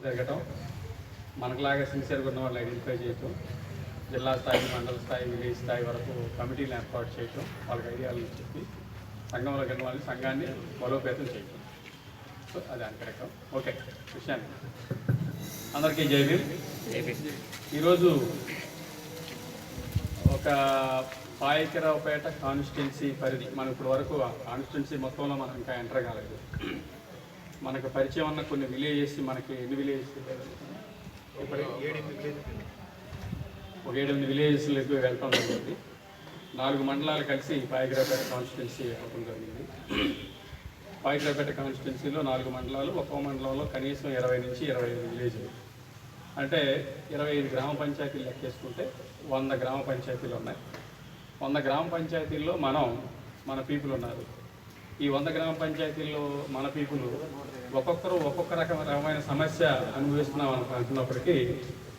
జరగటం, మనకులాగా సిన్సియర్గా ఉన్న వాళ్ళు ఐడెంటిఫై చేయటం, జిల్లా స్థాయి, మండల స్థాయి, విలేజ్ స్థాయి వరకు కమిటీలు ఏర్పాటు చేయటం, వాళ్ళకి ఐడియాలు చెప్పి సంఘంలో ఉన్న వాళ్ళని సంఘాన్ని బలోపేతం చేయటం. సో అది కరెక్ట్. ఓకే, విషయాన్ని అందరికీ జై భీమ్. ఈరోజు ఒక పాయకరావుపేట కాన్స్టిట్యున్సీ పరిధి, మనం ఇప్పుడు వరకు కాన్స్టిట్యున్సీ మొత్తంలో మనం ఇంకా ఎంటర్ కాలేదు. మనకు పరిచయం ఉన్న కొన్ని విలేజెస్, మనకి ఎన్ని విలేజెస్, ఒక 7-8 విలేజెస్లకు వెళ్ళటం జరిగింది. 4 మండలాలు కలిసి పాయకరావుపేట కాన్స్టిట్యున్సీ అవడం జరిగింది. పాయకరావుపేట కాన్స్టిట్యున్సీలో 4 మండలాలు, ఒక్కో మండలంలో కనీసం 20 నుంచి 25 విలేజ్లు, అంటే 25 గ్రామ పంచాయతీలు లెక్కేసుకుంటే 100 గ్రామ పంచాయతీలు ఉన్నాయి. 100 గ్రామ పంచాయతీల్లో మన పీపుల్ ఉన్నారు. ఈ 100 గ్రామ పంచాయతీల్లో మన పీపుల్ ఒక్కొక్కరు ఒక్కొక్క రకమైన సమస్య అనుభవిస్తున్నాం అనుకున్నప్పటికీ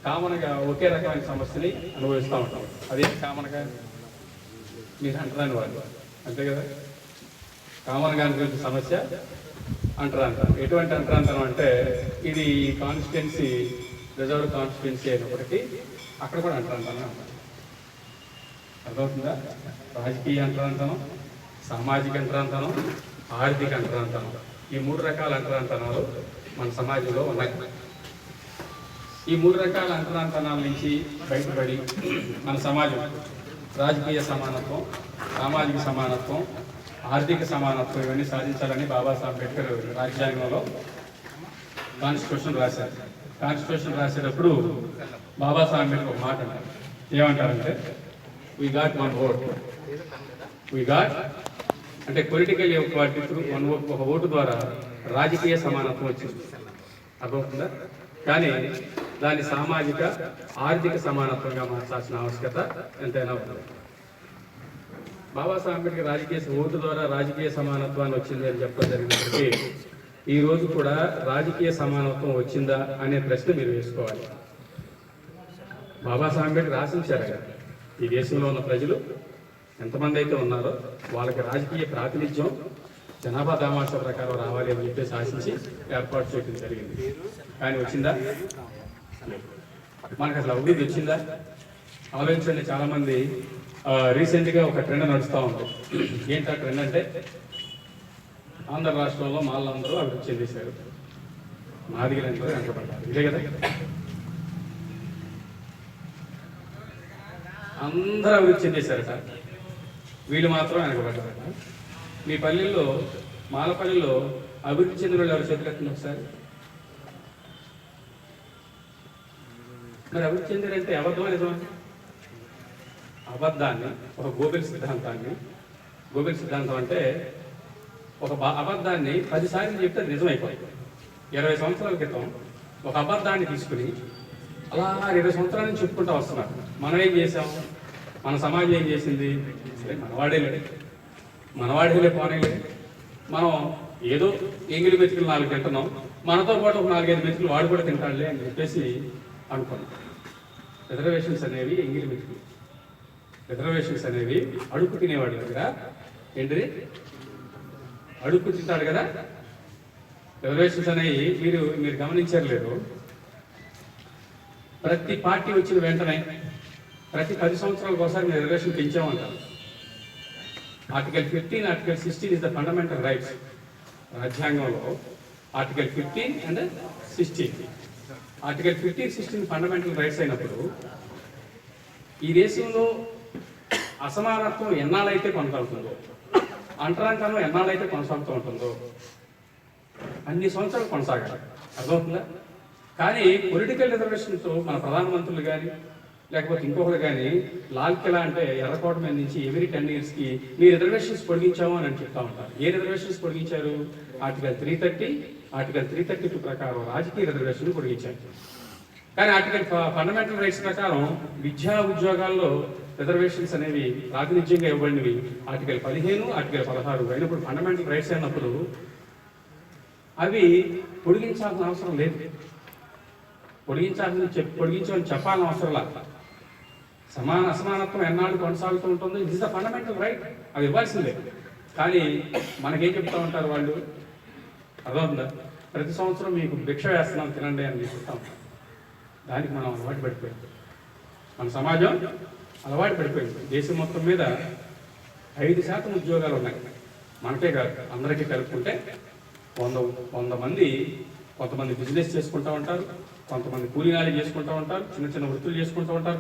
కామన్గా ఒకే రకమైన సమస్యని అనుభవిస్తూ ఉంటాం. అదే కామన్గా మీరు అంటరాని వాళ్ళు, అంతే కదా. కామన్గా అనుభవించే సమస్య అంటరాంతరం. ఎటువంటి అంటరాంతరం అంటే, ఇది కాన్స్టిట్యున్సీ రిజర్వ్ కాన్స్టిట్యున్సీ అయినప్పటికీ అక్కడ కూడా అంటరాంతరం అంటారు. అర్థమవుతుందా? రాజకీయ అంటరాంతరం, సామాజిక అంటరాంతరం, ఆర్థిక అంటరాంతరం, ఈ 3 రకాల అంటరాంతనాలు మన సమాజంలో ఉన్నాయి. ఈ 3 రకాల అంటరాంతనాల నుంచి బయటపడి మన సమాజం రాజకీయ సమానత్వం, సామాజిక సమానత్వం, ఆర్థిక సమానత్వం ఇవన్నీ సాధించాలని బాబాసాహెబ్ అంబేద్కర్ రాజ్యాంగంలో కాన్స్టిట్యూషన్ రాశారు. కాన్స్టిట్యూషన్ రాసేటప్పుడు బాబాసాహెబ్ అంబేద్కర్ ఒక మాట అంటారు. ఏమంటారంటే, we got 1 vote. We got అంటే పొలిటికల్ ఈక్వాలిటీ త్రూ 1 ఓట్, ఒక ఓటు ద్వారా రాజకీయ సమానత్వం వచ్చింది. అర్థమవుతుందా? కానీ దాన్ని సామాజిక, ఆర్థిక సమానత్వంగా మార్చాల్సిన ఆవశ్యకత ఎంతైనా ఉంది. బాబాసాహెబ్ అంబేద్కర్ ఓటు ద్వారా రాజకీయ సమానత్వాన్ని వచ్చింది అని చెప్పడం జరిగినప్పటికీ ఈ రోజు కూడా రాజకీయ సమానత్వం వచ్చిందా అనే ప్రశ్న మీరు వేసుకోవాలి. బాబాసాహెబ్ అంబేద్కర్ ఆశించారు కదా, ఈ దేశంలో ఉన్న ప్రజలు ఎంతమంది అయితే ఉన్నారో వాళ్ళకి రాజకీయ ప్రాతినిధ్యం జనాభా దామాషా ప్రకారం రావాలి అని చెప్పేసి ఆశించి ఏర్పాటు చేయడం జరిగింది. కానీ వచ్చిందా? మనకు అసలు అభివృద్ధి వచ్చిందా? ఆలోచించండి. చాలామంది రీసెంట్గా ఒక ట్రెండ్ నడుస్తూ ఉంది. ఏంటి ఆ ట్రెండ్ అంటే, ఆంధ్ర రాష్ట్రంలో మాళ్ళందరూ అభివృద్ధి చెందేశారు, మాదిగలందరూ వెనకబడ్డారు. ఇదే కదా, అందరూ అభివృద్ధి చెందేశారట, వీళ్ళు మాత్రం వెనకబడ్డారట. మీ పల్లెల్లో, మాలపల్లిలో అభివృద్ధి చెందిన వాళ్ళు ఎవరు చేతులెత్తండి ఒకసారి. మరి అభివృద్ధి చెందారంటే అబద్ధమా నిజమా? అబద్ధాన్ని, ఒక గోబెల్ సిద్ధాంతాన్ని, గోబెల్ సిద్ధాంతం అంటే ఒక అబద్ధాన్ని 10 సార్లు చెప్తే నిజమైపోయింది. 20 సంవత్సరాల క్రితం ఒక అబద్ధాన్ని తీసుకుని అలా 20 సంవత్సరాల నుంచి చెప్పుకుంటూ వస్తున్నారు. మనం ఏం చేసాం? మన సమాజం ఏం చేసింది? మనవాడేలే పోనేలే, మనం ఏదో ఎంగిలి మెతుకులు 4 తింటున్నాం, మనతో పాటు ఒక 4-5 మెతుకులు వాడు కూడా తింటాడులే అని చెప్పేసి అనుకున్నాం. రిజర్వేషన్స్ అనేవి ఎంగిలి మెతుకులు. రిజర్వేషన్స్ అనేవి అడుక్కు తినేవాడి దగ్గర ఏంటిది, అడుక్కు తింటాడు కదా. రిజర్వేషన్స్ అనేవి మీరు గమనించారు లేదు, ప్రతి పార్టీ వచ్చిన వెంటనే ప్రతి 10 సంవత్సరాలకు ఒకసారి మీరు రిజర్వేషన్ పెంచామంటారు. Article 15, article 16 is the fundamental rights. రాజ్యాంగంలో article 15 and 16, article 15, 16 fundamental rights అయినప్పుడు ఈ దేశంలో అసమానత్వం ఎన్నాళ్ళైతే కొనసాగుతుందో, అంటరాంతరం ఎన్నాళ్ళైతే కొనసాగుతూ ఉంటుందో అన్ని సంవత్సరాలు కొనసాగాలి. అర్థమవుతుందా? కానీ పొలిటికల్ రిజర్వేషన్తో మన ప్రధానమంత్రులు కానీ లేకపోతే ఇంకొకరు కానీ లాల్ కిలా అంటే ఎర్రకోట మీద నుంచి ఎవ్రీ 10 yearsకి మీ రిజర్వేషన్స్ పొడిగించాము అని చెప్తా ఉంటారు. ఏ రిజర్వేషన్స్ పొడిగించారు? ఆర్టికల్ 330, ఆర్టికల్ 332 ప్రకారం రాజకీయ రిజర్వేషన్ పొడిగించారు. కానీ ఆర్టికల్ ఫండమెంటల్ రైట్స్ ప్రకారం విద్యా ఉద్యోగాల్లో రిజర్వేషన్స్ అనేవి ప్రాతినిధ్యంగా ఇవ్వబడినవి ఆర్టికల్ 15, ఆర్టికల్ 16 అయినప్పుడు ఫండమెంటల్ రైట్స్ అయినప్పుడు అవి పొడిగించాల్సిన అవసరం లేదు. పొడిగించమని చెప్పాలని అవసరం లేదు. అసమానత్వం ఎన్నాళ్ళు కొనసాగుతూ ఉంటుంది. It is the fundamental right, అది ఇవ్వాల్సిందే. కానీ మనకేం చెప్తా ఉంటారు వాళ్ళు? అర్థమవుతుందా? ప్రతి సంవత్సరం మీకు భిక్ష వేస్తున్నాం తినండి అని చెప్తాం. దానికి మనం అలవాటు పడిపోయింది, మన సమాజం అలవాటు పడిపోయింది. దేశం మొత్తం మీద 5% ఉద్యోగాలు ఉన్నాయి. మనకే కాదు, అందరికీ కలుపుకుంటే 100 మంది. కొంతమంది బిజినెస్ చేసుకుంటూ ఉంటారు, కొంతమంది కూలీనాలు చేసుకుంటూ ఉంటారు, చిన్న చిన్న వృత్తులు చేసుకుంటూ ఉంటారు,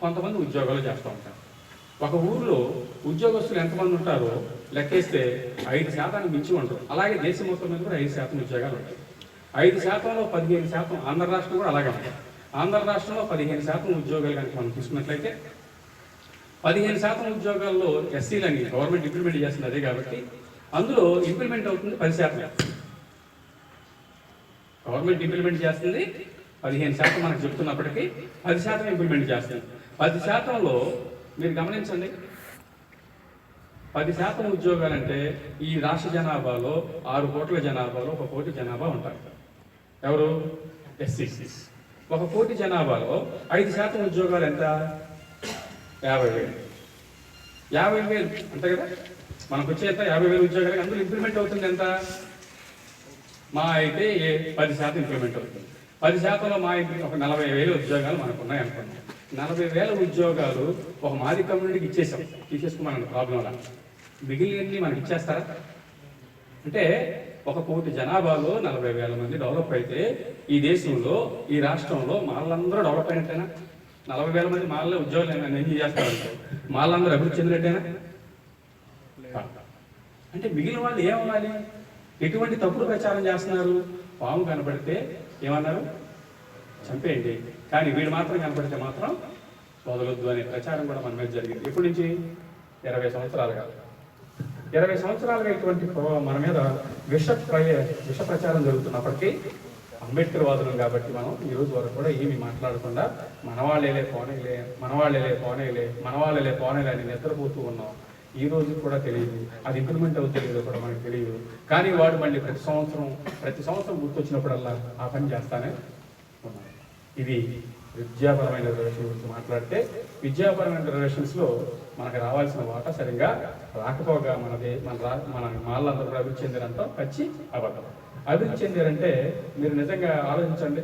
కొంతమంది ఉద్యోగాలు చేస్తూ ఉంటారు. ఒక ఊర్లో ఉద్యోగస్తులు ఎంతమంది ఉంటారో లెక్కేస్తే 5% మించి ఉంటారు. అలాగే దేశం మొత్తం మీద కూడా 5% ఉద్యోగాలు ఉంటాయి. 5%లో 15%, ఆంధ్ర రాష్ట్రం కూడా అలాగే ఉంటాయి. ఆంధ్ర రాష్ట్రంలో 15% ఉద్యోగాలు కనుక మనం తీసుకున్నట్లయితే 15% ఉద్యోగాల్లో ఎస్సీలని గవర్నమెంట్ ఇంప్లిమెంట్ చేస్తుంది అదే కాబట్టి అందులో ఇంప్లిమెంట్ అవుతుంది 10%. గవర్నమెంట్ ఇంప్లిమెంట్ చేస్తుంది 15% మనకు చెప్తున్నప్పటికీ 10% ఇంప్లిమెంట్ చేస్తుంది. 10%లో మీరు గమనించండి, 10% ఉద్యోగాలంటే ఈ రాష్ట్ర జనాభాలో 6 కోట్ల జనాభాలో 1 కోటి జనాభా ఉంటారు. ఎవరు? ఎస్సీ. 1 కోటి జనాభాలో 5% ఉద్యోగాలు ఎంత? 50,000. 50,000 అంతే కదా, మనకు వచ్చే ఎంత? 50,000 ఉద్యోగాలు. అందులో ఇంప్లిమెంట్ అవుతుంది ఎంత? మా అయితే 10% ఇంప్లిమెంట్ అవుతుంది. 10%లో మా ఒక 40,000 ఉద్యోగాలు మనకు ఉన్నాయి అనుకున్నాం. 40,000 ఉద్యోగాలు ఒక మాది కమ్యూనిటీకి ఇచ్చేసాం, తీసేసుకోమన్న ప్రాబ్లం అలా. మిగిలినన్ని మనకి ఇచ్చేస్తారా? అంటే 1 కోటి జనాభాలో 40,000 మంది డెవలప్ అయితే ఈ దేశంలో, ఈ రాష్ట్రంలో మాళ్ళందరూ డెవలప్ అయినట్టేనా? 40,000 మంది మాళ్ళలో ఉద్యోగాలు ఏం చేస్తారంటే మాళ్ళందరూ అభివృద్ధి చెందినట్టేనా? అంటే మిగిలిన వాళ్ళు ఏమవ్వాలి? ఎటువంటి తప్పుడు ప్రచారం చేస్తున్నారు? పాము కనపడితే ఏమన్నారు? చంపేయండి, కానీ వీడు మాత్రం కనపడితే మాత్రం వదలొద్దు అనే ప్రచారం కూడా మన మీద జరిగింది. ఎప్పటి నుంచి? 20 సంవత్సరాలుగా. 20 సంవత్సరాలుగా ఇటువంటి మన మీద విష ప్రచారం జరుగుతున్నప్పటికీ అంబేద్కర్ వాదులం కాబట్టి మనం ఈ రోజు వరకు కూడా ఏమి మాట్లాడకుండా మనవాళ్ళేలే పోనేలే అని నిద్రపోతూ ఉన్నాం. ఈ రోజు కూడా తెలియదు, అది ఇంప్లిమెంట్ అవుతుందో కూడా మనకు తెలియదు. కానీ వాడు మళ్ళీ ప్రతి సంవత్సరం గుర్తొచ్చినప్పుడల్లా ఆ పని చేస్తానే ఉన్నాడు. ఇది విద్యాపరమైన రిలేషన్ గురించి మాట్లాడితే, విద్యాపరమైన రిలేషన్స్లో మనకు రావాల్సిన వాటా సరిగ్గా రాకపోగా మన మాళ్ళందరూ కూడా అభివృద్ధి చెందారంటాం. పచ్చి అబద్ధం. అభివృద్ధి చెందారంటే మీరు నిజంగా ఆలోచించండి.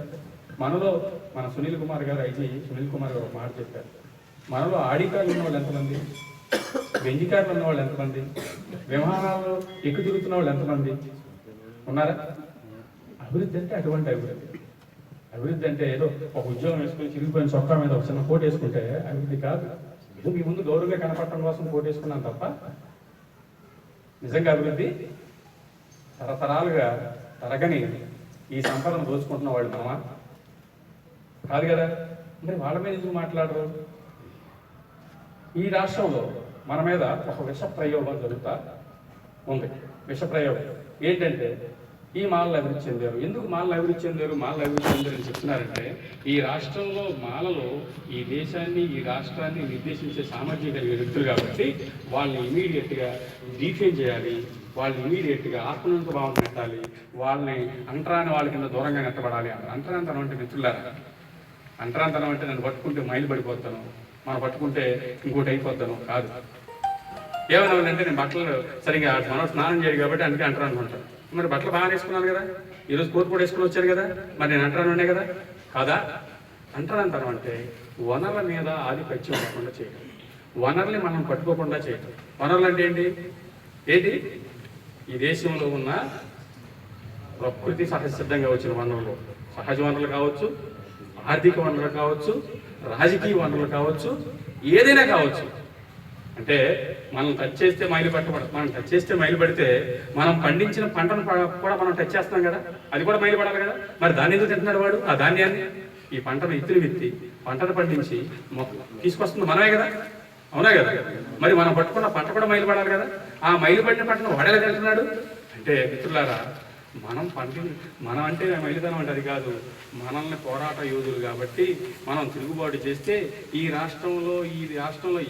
మనలో మన సునీల్ కుమార్ గారు ఒక మాట చెప్పారు. మనలో ఆడికారులు ఉన్న వాళ్ళు ఎంతమంది? వెంజికారులు ఉన్న వాళ్ళు ఎంతమంది? విమానాల్లో ఎక్కువ తిరుగుతున్న వాళ్ళు ఎంతమంది ఉన్నారా? అభివృద్ధి అంటే అటువంటి అభివృద్ధి అంటే ఏదో ఒక ఉద్యోగం వేసుకుని చిరిగిపోయిన చొక్కా మీద ఒక చిన్న కోట్ వేసుకుంటే అభివృద్ధి కాదు. ఏదో మీ ముందు గౌరవంగా కనపడటం కోసం కోట్ వేసుకున్నాను తప్ప నిజంగా అభివృద్ధి తరతరాలుగా తరగని ఈ సంపదను దోచుకుంటున్న వాళ్ళు మనమా? కాదు కదా. మరి వాళ్ళ మీద ఎందుకు మాట్లాడరు? ఈ రాష్ట్రంలో మన మీద ఒక విష ప్రయోగం జరుగుతా ఉంది. విష ప్రయోగం ఏంటంటే ఈ మాలలు అభివృద్ధి చెందారు. ఎందుకు మాలలు అభివృద్ధి చెందారు అని చెప్తున్నారంటే ఈ రాష్ట్రంలో మాలలు ఈ దేశాన్ని, ఈ రాష్ట్రాన్ని నిర్దేశించే సామర్థ్యం కలిగిన వ్యక్తులు కాబట్టి వాళ్ళని ఇమీడియట్గా డిఫేమ్ చేయాలి, వాళ్ళని ఇమీడియట్గా ఆత్మనంత భావం పెట్టాలి, వాళ్ళని అంటరాని వాళ్ళ కింద దూరంగా నెట్టబడాలి. అంటరాంతనం అంటే మిత్రులారా, అంటరాంతనం అంటే నన్ను పట్టుకుంటే మైలు పడిపోతాను, మనం పట్టుకుంటే ఇంకోటి అయిపోతాను కాదు. ఏమన్నానంటే నేను బట్టలు సరిగ్గా మనం స్నానం చేయదు కాబట్టి అందుకే అంటారు అనుకుంటాను. మరి బట్టలు బాగా వేసుకున్నాను కదా, ఈరోజు కోట్ కూడా వేసుకుని వచ్చారు కదా, మరి నేను అంటాను ఉన్నాయి కదా కాదా? అంటారంటాను అంటే వనరుల మీద ఆధిపత్యం లేకుండా చేయడం, వనరుల్ని మనం పట్టుకోకుండా చేయడం. వనరులు అంటే ఏంటి? ఈ దేశంలో ఉన్న ప్రకృతి సహజసిద్ధంగా వచ్చిన వనరులు, సహజ వనరులు కావచ్చు, ఆర్థిక వనరులు కావచ్చు, రాజకీయ వనరులు కావచ్చు, ఏదైనా కావచ్చు. అంటే మనం టచ్ చేస్తే మైలు పట్టబడదు. మనం టచ్ చేస్తే మైలు పడితే మనం పండించిన పంటను కూడా మనం టచ్ చేస్తాం కదా, అది కూడా మైలు పడాలి కదా. మరి దాన్ని ఎందుకు తింటున్నాడు వాడు? ఆ ధాన్యాన్ని, ఈ పంటను విత్తి పంటను పండించి తీసుకొస్తుంది మనమే కదా, అవునా కదా. మరి మనం పట్టుకున్న పంట కూడా మైలు పడాలి కదా. ఆ మైలు పడిన పంటను వాడేలా తింటున్నాడు అంటే మిత్రులారా, మనం అంటే మైలుతనం అంటే అది కాదు. మనల్ని పోరాట యోధులు కాబట్టి మనం తిరుగుబాటు చేస్తే ఈ రాష్ట్రంలో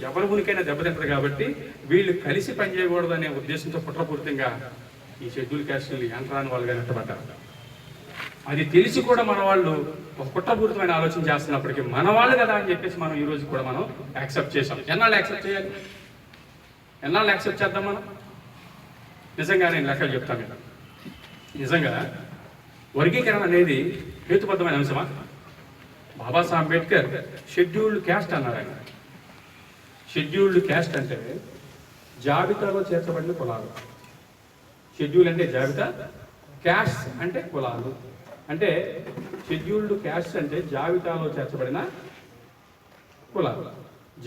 ఎవరి ఉనికైనా దెబ్బతింటారు కాబట్టి వీళ్ళు కలిసి పనిచేయకూడదు అనే ఉద్దేశంతో కుట్రపూరితంగా ఈ షెడ్యూల్ క్యాస్టులు అంటరాని వాళ్ళుగా నెట్టబడ్డారు. అది తెలిసి కూడా మన వాళ్ళు ఒక కుట్రపూరితమైన ఆలోచన చేస్తున్నప్పటికీ మన వాళ్ళు కదా అని చెప్పేసి మనం ఈ రోజు కూడా మనం యాక్సెప్ట్ చేసాం. ఎన్నాళ్ళు యాక్సెప్ట్ చేయాలి? ఎన్నాళ్ళు యాక్సెప్ట్ చేద్దాం మనం? నిజంగా నేను లెక్కలు చెప్తాను కదా. నిజంగా వర్గీకరణ అనేది హేతుబద్ధమైన అంశమా? బాబాసాహెబ్ అంబేద్కర్ షెడ్యూల్డ్ క్యాస్ట్ అన్నారు ఆయన. షెడ్యూల్డ్ క్యాస్ట్ అంటే జాబితాలో చేర్చబడిన కులాలు. షెడ్యూల్ అంటే జాబితా, క్యాస్ట్ అంటే కులాలు. అంటే షెడ్యూల్డ్ క్యాస్ట్ అంటే జాబితాలో చేర్చబడిన కులాలు.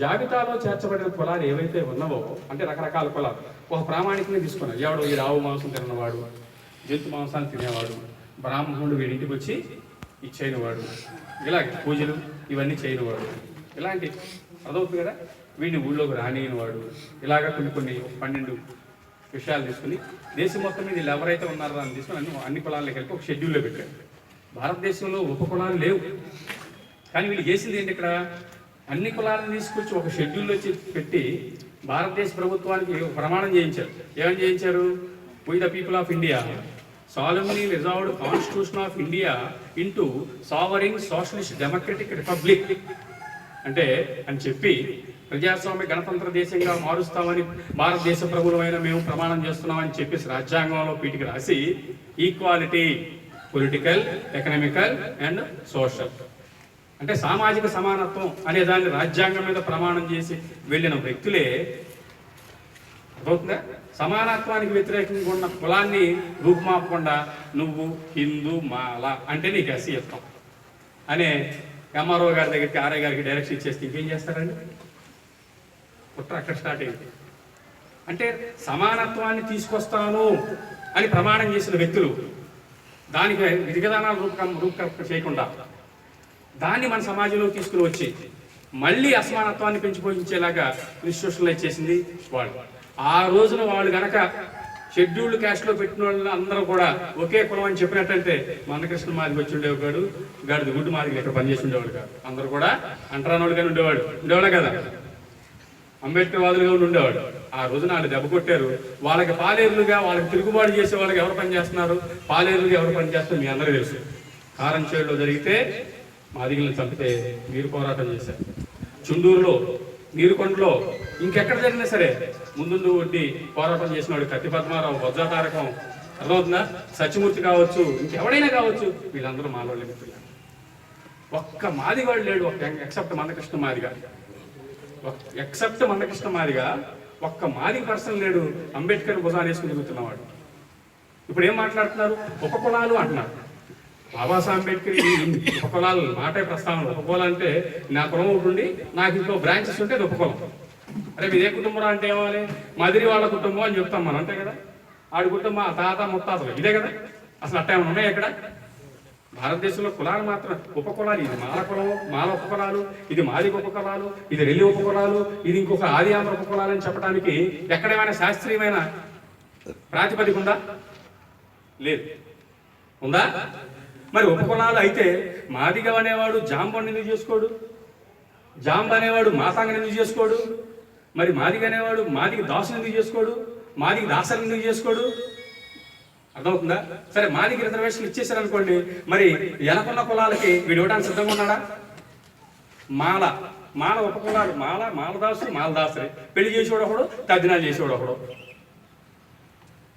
జాబితాలో చేర్చబడిన కులాలు ఏవైతే ఉన్నావో అంటే రకరకాల కులాలు. ఒక ప్రామాణికంగా తీసుకున్నాడు. ఎవడు ఈ ఆవు మాంసం తిన్నవాడు, జంతు మాంసాన్ని తినేవాడు, బ్రాహ్మణుడు వీడింటికి వచ్చి ఇచ్చేయనివాడు, ఇలాగ పూజలు ఇవన్నీ చేయనివాడు, ఇలాంటి అర్థమవుతుంది కదా. వీడిని ఊళ్ళోకి రానియనివాడు, ఇలాగ కొన్ని 12 విషయాలు తీసుకుని దేశం మొత్తం మీద వీళ్ళు ఎవరైతే ఉన్నారో అని తీసుకుని అన్ని కులాలకు కలిపి ఒక షెడ్యూల్లో పెట్టాడు. భారతదేశంలో ఉపకులాలు లేవు, కానీ వీళ్ళు చేసింది ఏంటి? ఇక్కడ అన్ని కులాలను తీసుకొచ్చి ఒక షెడ్యూల్లో పెట్టి భారతదేశ ప్రభుత్వానికి ప్రమాణం చేయించారు. ఏమని చేయించారు? We the people of India solemnly resolved Constitution of India into sovereign socialist democratic republic అంటే అని చెప్పి ప్రజాస్వామ్య గణతంత్ర దేశంగా మారుస్తామని భారతదేశ ప్రభుత్వమైన మేము ప్రమాణం చేస్తున్నామని చెప్పేసి రాజ్యాంగంలో పీటికి రాసి equality political, economical and social అంటే సామాజిక సమానత్వం అనే దాన్ని రాజ్యాంగం మీద ప్రమాణం చేసి వెళ్ళిన వ్యక్తులే అర్థమవుతుందా? సమానత్వానికి వ్యతిరేకంగా ఉన్న కులాన్ని రూపుమాపకుండా నువ్వు హిందూ మాల అంటే నీకు ఎస్సీ ఇస్తాం అనే ఎంఆర్ఓ గారి దగ్గరికి ఆర్ఐ గారికి డైరెక్షన్ ఇచ్చేస్తే ఇంకేం చేస్తారండి? కుట్ర అక్కడ స్టార్ట్ అయింది. అంటే సమానత్వాన్ని తీసుకొస్తాను అని ప్రమాణం చేసిన వ్యక్తులు దానికి విధి విధానాలు రూపకల్పన చేయకుండా దాన్ని మన సమాజంలో తీసుకుని వచ్చి మళ్ళీ అసమానత్వాన్ని పెంచిపోయించేలాగా ఇన్స్టిట్యూషనలైజ్ చేసింది వాళ్ళు. ఆ రోజున వాళ్ళు గనక షెడ్యూల్డ్ క్యాస్ట్లో పెట్టిన వాళ్ళు అందరూ కూడా ఒకే కులం అని చెప్పినట్టయితే మందకృష్ణ మాదికి వచ్చి ఉండేవాడు, గాడిద గుడ్డు మాదికి ఇక్కడ పనిచేసి ఉండేవాడు కాదు. అందరూ కూడా అంటరానోడుగానే ఉండేవాడే కదా, అంబేద్కర్ వాదులుగా ఉండేవాడు. ఆ రోజున వాళ్ళు దెబ్బ కొట్టారు. వాళ్ళకి పాలేరులుగా, వాళ్ళకి తిరుగుబాటు చేసే వాళ్ళకి ఎవరు పనిచేస్తున్నారు? పాలేరులుగా ఎవరు పనిచేస్తారు మీ అందరూ తెలుసు. కారం చేడులో జరిగితే మాదిగలను చంపితే మీరు పోరాటం చేశారు. చుండూరులో, నీరుకొండలో, ఇంకెక్కడ జరిగినా సరే ముందు వడ్డీ పోరాటం చేసినాడు కత్తి పద్మారావు, బొజ్జా తారకం, అర్థమవుతుందా? సత్యమూర్తి కావచ్చు, ఇంకెవడైనా కావచ్చు, వీళ్ళందరూ మాలోళ్ళ మిత్రులు. ఒక్క మాదిగాడు లేడు, ఎక్సెప్ట్ మందకృష్ణ మాదిగా, ఒక్క మాదిగ పర్సన్ లేడు అంబేద్కర్ భుజాన్ని వేసుకుని తిరుగుతున్నవాడు. ఇప్పుడు ఏం మాట్లాడుతున్నారు? ఉపకులాలు అంటున్నారు. బాబాసాహెబ్ అంబేద్కర్ ఉపకులాలు మాటే ప్రస్తావన. ఉపకులం అంటే నా కులం ఒకటి నాకు ఇంకో బ్రాంచెస్ ఉంటే అది ఉపకులం. అరే మీదే కుటుంబం అంటే ఏమవాలి? మదిరి వాళ్ళ కుటుంబం అని చెప్తాం మనం, అంతే కదా. ఆడి కుటుంబం తాత ముత్తాతలు ఇదే కదా. అసలు అట్ట ఏమైనా ఉన్నాయి ఇక్కడ? భారతదేశంలో కులాలు మాత్రం ఉపకులాలు. ఇది మాల కులం, మాల ఉపకులాలు, ఇది మాదిగ ఉపకులాలు, ఇది రెల్లి ఉపకులాలు, ఇది ఇంకొక ఆది ఆంధ్ర ఉపకులాలు అని చెప్పడానికి ఎక్కడేమైనా శాస్త్రీయమైన ప్రాతిపదిక ఉందా? లేదు. ఉందా? మరి ఉపకులాలు అయితే మాదిగ అనేవాడు జాంబని ఎందుకు చేసుకోడు? జాంబ అనేవాడు మాతాంగని ఎందుకు చేసుకోడు? మరి మాదిగ అనేవాడు మాదిగ దాసుని ఎందుకు చేసుకోడు? మాదిగ దాసని ఎందుకు చేసుకోడు? అర్థమవుతుందా? సరే, మాదిగ రిజర్వేషన్ ఇచ్చేసారు అనుకోండి, మరి వెనకున్న కులాలకి వీడు ఇవ్వడానికి సిద్ధంగా ఉన్నాడా? మాల ఉపకులాలు, మాలదాసు, మాలదాసరే. పెళ్లి చేసేవాడు ఒకడు, తద్దినాలు చేసేవాడు ఒకడు.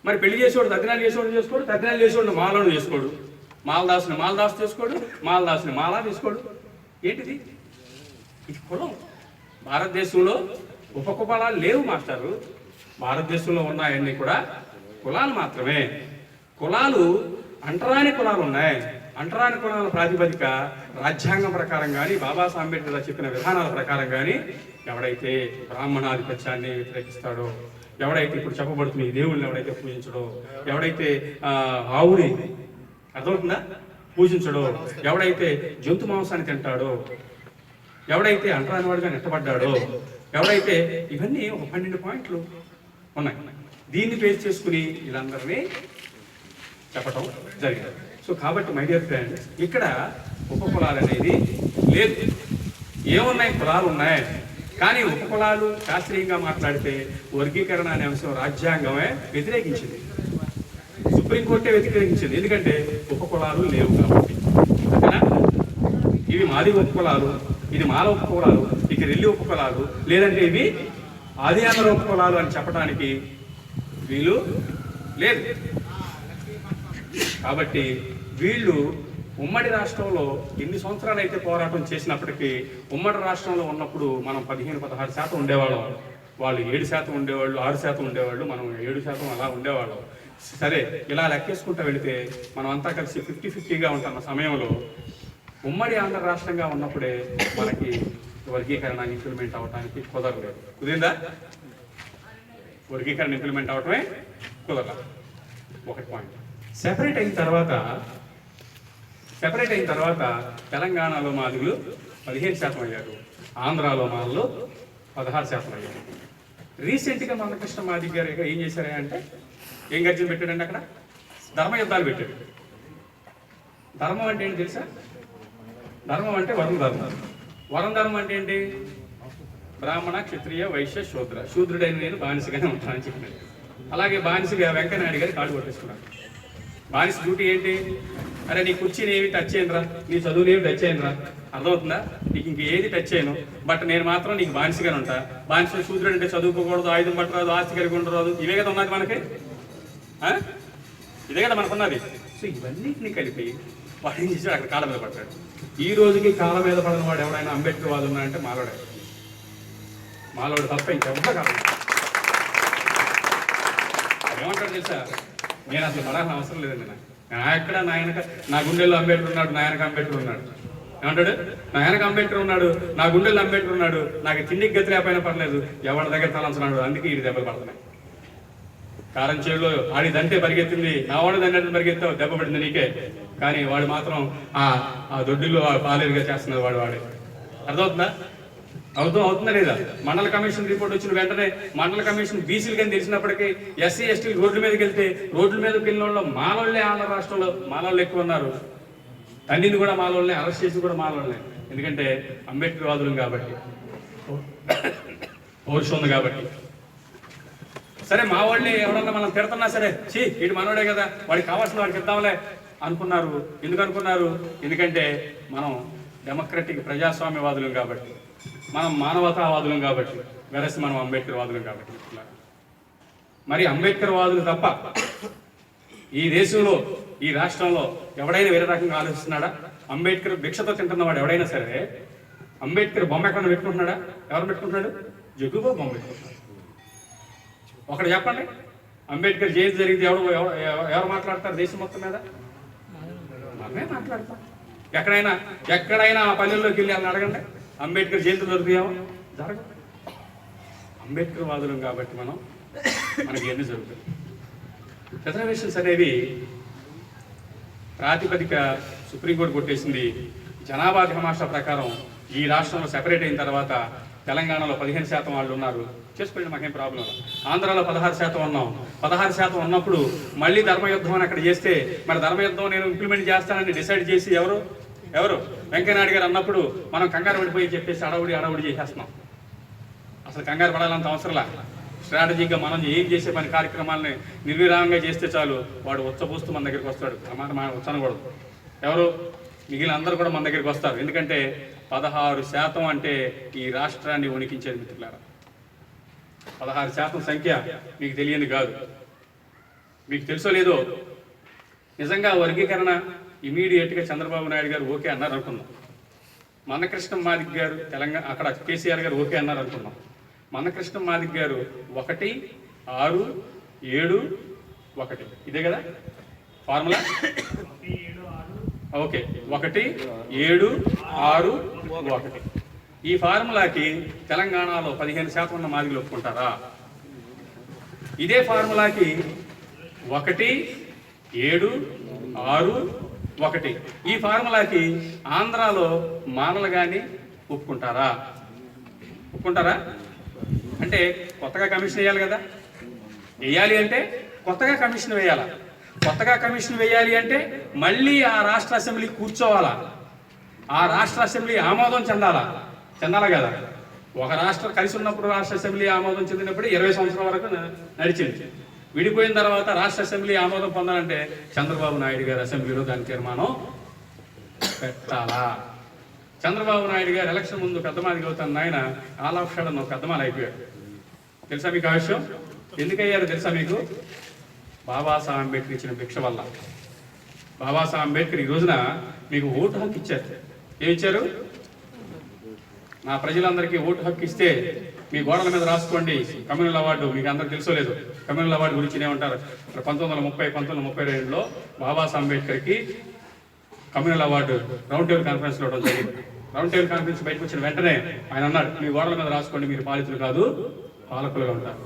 మరి పెళ్లి చేసేవాడు తద్దినాలు చేసేవాడు చేసుకోడు, తద్దినాలు చేసేవాడు మాలను చేసుకోడు, మాలదాసుని మాలదాసు చేసుకోడు, మాలదాసుని మాలా తీసుకోడు. ఏంటిది? ఇది కులం. భారతదేశంలో ఉపకులాలు లేవు మాస్టారు. భారతదేశంలో ఉన్నాయన్నీ కూడా కులాలు మాత్రమే. కులాలు అంటరాని కులాలు ఉన్నాయి. అంటరాని కులాల ప్రాతిపదిక రాజ్యాంగం ప్రకారం కానీ, బాబాసాహెబ్ అంబేద్కర్ చెప్పిన విధానాల ప్రకారం కానీ ఎవడైతే బ్రాహ్మణాధిపత్యాన్ని వ్యతిరేకిస్తాడో, ఎవడైతే ఇప్పుడు చెప్పబడుతున్న ఈ దేవుళ్ళని ఎవడైతే పూజించడో, ఎవడైతే ఆవుని అర్థమవుతుందా పూజించడో, ఎవడైతే జంతు మాంసాన్ని తింటాడో, ఎవడైతే అంటరాని వాడిగా నెట్టబడ్డాడో, ఎవడైతే ఇవన్నీ ఒక 12 పాయింట్లు ఉన్నాయి. దీన్ని బేస్ చేసుకుని వీళ్ళందరినీ చెప్పటం జరిగింది. సో కాబట్టి మై డియర్ ఫ్రెండ్స్, ఇక్కడ ఉపకులాలు అనేది లేదు. ఏమున్నాయి? కులాలు ఉన్నాయి. కానీ ఉపకులాలు శాస్త్రీయంగా మాట్లాడితే వర్గీకరణ అనే అంశం రాజ్యాంగమే వ్యతిరేకించింది, సుప్రీంకోర్టే వ్యతిరేకించింది. ఎందుకంటే ఉపకులాలు లేవు కాబట్టి. ఇవి మాది ఉపకులాలు, ఇది మాల ఉపకులాలు, ఇక రెల్లి ఉపకులాలు, లేదంటే ఇవి ఆది ఆంధ్ర ఉపకులాలు అని చెప్పడానికి వీలు లేదు. కాబట్టి వీళ్ళు ఉమ్మడి రాష్ట్రంలో ఎన్ని సంవత్సరాలు అయితే పోరాటం చేసినప్పటికీ ఉమ్మడి రాష్ట్రంలో ఉన్నప్పుడు మనం 15-16% ఉండేవాళ్ళం, వాళ్ళు 7% ఉండేవాళ్ళు, 6% ఉండేవాళ్ళు, మనం 7% అలా ఉండేవాళ్ళం. సరే, ఇలా లెక్కేసుకుంటూ వెళితే మనం అంతా కలిసి 50-50గా ఉంటున్న సమయంలో ఉమ్మడి ఆంధ్ర రాష్ట్రంగా ఉన్నప్పుడే మనకి వర్గీకరణ ఇంప్లిమెంట్ అవడానికి కుదరలేదు. కుదిరిందా? వర్గీకరణ ఇంప్లిమెంట్ అవటమే కుదరలేదు. ఒకటి పాయింట్. సెపరేట్ అయిన తర్వాత తెలంగాణలో మాదిగులు 15% అయ్యారు, ఆంధ్రాలో మాదిగులు 16% అయ్యారు. రీసెంట్గా మందకృష్ణ మాదిగ గారు ఏం చేశారు అంటే, ఏం గర్జన పెట్టాడండి అక్కడ? ధర్మ యుద్ధాలు పెట్టాడు. ధర్మం అంటే ఏంటి తెలుసా? ధర్మం అంటే వరుణ ధర్మం. వరుణ ధర్మం అంటే ఏంటి? బ్రాహ్మణ, క్షత్రియ, వైశ్య, శూద్ర. శూద్రుడైన నేను బానిసగానే ఉంటానని చెప్పినాడు. అలాగే బానిసగా వెంకయ్యనాయుడు గారు కాళ్ళు కొట్టేసుకున్నాడు. బానిస డ్యూటీ ఏంటి? అరే నీ కుర్చీని ఏమి టచ్ చేయనురా, నీ చదువునేమి టచ్ చేయనురా, అర్థమవుతుందా? నీకు ఇంక ఏది టచ్ చేయను, బట్ నేను మాత్రం నీకు బానిసగానే ఉంటా. బానిస శూద్రుడు అంటే చదువుకోకూడదు, ఆయుధం పట్టరాదు, ఆస్తి కలిగి ఉండరాదు, ఇవే కదా ఉన్నది మనకి, ఇదే కదా మనకున్నది. సో ఇవన్నిటిని కలిపి వాడు ఏం చేశాడు? అక్కడ కాళ్ళ మీద పడ్డాడు. ఈ రోజుకి కాళ్ళ మీద పడిన వాడు ఎవడైనా అంబేద్కర్ వాడు ఉన్నాడంటే మాలోడు తప్ప ఇంకెవ్వరు కాదు. ఏమంటాడు తెలుసా? నేను అసలు పడాల్సిన అవసరం లేదండి. ఎక్కడ నా గుండెల్లో అంబేద్కర్ ఉన్నాడు, నా ఆయనకు అంబేద్కర్ ఉన్నాడు. ఏమంటాడు? నా ఆయనకు అంబేద్కర్ ఉన్నాడు, నా గుండెల్లో అంబేద్కర్ ఉన్నాడు, నాకు తిండికి గతి లేకపోయినా పర్లేదు, ఎవరి దగ్గర తలంచున్నాడు, అందుకే ఈ దెబ్బలు పడుతున్నాయి. కారం చేడులో ఆడి దంటే పరిగెత్తింది, నా వాడు దంటే పరిగెత్తావు, దెబ్బ పడింది నీకే. కానీ వాడు మాత్రం ఆ దొడ్డిలో పాలేరుగా చేస్తున్నారు వాడే. అర్థమవుతుందా? అవుతుందా లేదా? మండల కమిషన్ రిపోర్ట్ వచ్చిన వెంటనే మండల కమిషన్ బీసీలు కానీ తెలిసినప్పటికీ ఎస్సీ ఎస్టీలు రోడ్ల మీదకి వెళ్తే రోడ్ల మీదకి వెళ్ళిన వాళ్ళు మాలోళ్ళే. ఆంధ్ర రాష్ట్రంలో మాలోళ్ళు ఎక్కువ ఉన్నారు. తండ్రిని కూడా మాలోళ్ళే, అరెస్ట్ చేసి కూడా మాలోళ్ళే. ఎందుకంటే అంబేద్కర్ వాదులు కాబట్టి, పౌరుషం ఉంది కాబట్టి. సరే, మా వాళ్ళని ఎవరన్నా మనం తిడుతున్నా సరే, వీడు మనోడే కదా, వాడికి కావాల్సిన వాడికి ఇద్దాంలే అనుకున్నారు. ఎందుకు అనుకున్నారు? ఎందుకంటే మనం డెమోక్రటిక్ ప్రజాస్వామ్యవాదులం కాబట్టి, మనం మానవతావాదులం కాబట్టి, వెరసి మనం అంబేద్కర్ వాదులం కాబట్టి. మరి అంబేద్కర్ వాదులు తప్ప ఈ దేశంలో, ఈ రాష్ట్రంలో ఎవడైనా వేరే రకంగా ఆలోచిస్తున్నాడా? అంబేద్కర్ భిక్షతో తింటున్నవాడు ఎవడైనా సరే అంబేద్కర్ బొమ్మ ఎక్కడ పెట్టుకుంటున్నాడా? ఎవరు పెట్టుకుంటున్నాడు? జగ్గుబా బొమ్మ పెట్టుకుంటున్నాడు. ఒకటి చెప్పండి, అంబేద్కర్ జయంతి జరిగితే ఎవరు మాట్లాడతారు దేశం మొత్తం మీద? మనమే మాట్లాడతాం. ఎక్కడైనా ఆ పల్లెల్లోకి వెళ్ళి అని అడగండి, అంబేద్కర్ జయంతి జరుగుతాయేమో? జరగదు. అంబేద్కర్ వాదులం కాబట్టి మనకి ఎన్ని జరుగుతాయి. రిజర్వేషన్స్ అనేవి ప్రాతిపదిక సుప్రీంకోర్టు కొట్టేసింది. జనాభా ధర్మాషా ప్రకారం ఈ రాష్ట్రంలో సెపరేట్ అయిన తర్వాత తెలంగాణలో 15% వాళ్ళు ఉన్నారు, చేసుకోండి, మాకేం ప్రాబ్లం. ఆంధ్రాలో 16% ఉన్నాం. 16% ఉన్నప్పుడు మళ్ళీ ధర్మయుద్ధం అని అక్కడ చేస్తే, మరి ధర్మయుద్ధం నేను ఇంప్లిమెంట్ చేస్తానని డిసైడ్ చేసి ఎవరు వెంకయ్యనాయుడు గారు అన్నప్పుడు మనం కంగారు పడిపోయి చెప్పేసి అడవుడి చేసేస్తున్నాం. అసలు కంగారు పడాలంత అవసరంలా. స్ట్రాటజీగా మనం ఏం చేసే పని కార్యక్రమాలని నిర్విరామంగా చేస్తే చాలు, వాడు ఉచ్చబూస్తూ మన దగ్గరికి వస్తాడు. అన్నమాట మనం వచ్చనకూడదు. మిగిలిన అందరూ కూడా మన దగ్గరికి వస్తారు. ఎందుకంటే 16% అంటే ఈ రాష్ట్రాన్ని వణికించేది మిత్రులారా. 16% సంఖ్య మీకు తెలియని కాదు. మీకు తెలుసో లేదో, నిజంగా వర్గీకరణ ఇమీడియట్గా చంద్రబాబు నాయుడు గారు ఓకే అన్నారు అనుకున్నాం. మందకృష్ణ మాదిగ గారు తెలంగాణ, అక్కడ కేసీఆర్ గారు ఓకే అన్నారు అనుకున్నాం. మందకృష్ణ మాదిగ గారు 1, 6, 7, 1 ఇదే కదా ఫార్ములా? ఓకే, 1, 7, 6, 1. ఈ ఫార్ములాకి తెలంగాణలో 15% ఉన్న మాదిగలు ఒప్పుకుంటారా? ఇదే ఫార్ములాకి 1, 7, 6, 1 ఈ ఫార్ములాకి ఆంధ్రాలో మానలు కానీ ఒప్పుకుంటారా? అంటే కొత్తగా కమిషన్ వేయాలి కదా. వేయాలి అంటే కొత్తగా కమిషన్ వేయాలా? కొత్తగా కమిషన్ వేయాలి అంటే మళ్ళీ ఆ రాష్ట్ర అసెంబ్లీ కూర్చోవాలా? ఆ రాష్ట్ర అసెంబ్లీ ఆమోదం చెందాలా కదా. ఒక రాష్ట్రం కలిసి ఉన్నప్పుడు రాష్ట్ర అసెంబ్లీ ఆమోదం చెందినప్పుడు 20 సంవత్సరాల వరకు నడిచింది. విడిపోయిన తర్వాత రాష్ట్ర అసెంబ్లీ ఆమోదం పొందాలంటే చంద్రబాబు నాయుడు గారు అసెంబ్లీలో దాని తీర్మానం పెట్టాలా? చంద్రబాబు నాయుడు గారు ఎలక్షన్ ముందు పెద్దమాదిగా అవుతాను ఆయన ఆల్ ఆఫ్ షడన్ పెద్దమాలు అయిపోయాడు. తెలుసా మీకు ఆ విషయం? ఎందుకయ్యారు తెలుసా మీకు? బాబాసాహెబ్ అంబేద్కర్ ఇచ్చిన భిక్ష వల్ల. బాబాసాహెబ్ అంబేద్కర్ ఈ రోజున మీకు ఓటు హక్కు ఇచ్చారు. ఏమిచ్చారు? నా ప్రజలందరికీ ఓటు హక్కు ఇస్తే మీ గోడల మీద రాసుకోండి కమ్యూనల్ అవార్డు. మీకు అందరికి తెలుసో లేదు కమ్యూనల్ అవార్డు గురించి ఏమంటారు? 1932లో బాబాసాహెబ్ అంబేద్కర్కి communal award round table conference లో జరిగింది. రౌండ్ టేబుల్ కాన్ఫరెన్స్ బయటకు వచ్చిన వెంటనే ఆయన అన్నాడు, మీ గోడల మీద రాసుకోండి మీరు పాలితులు కాదు పాలకులుగా ఉంటారు.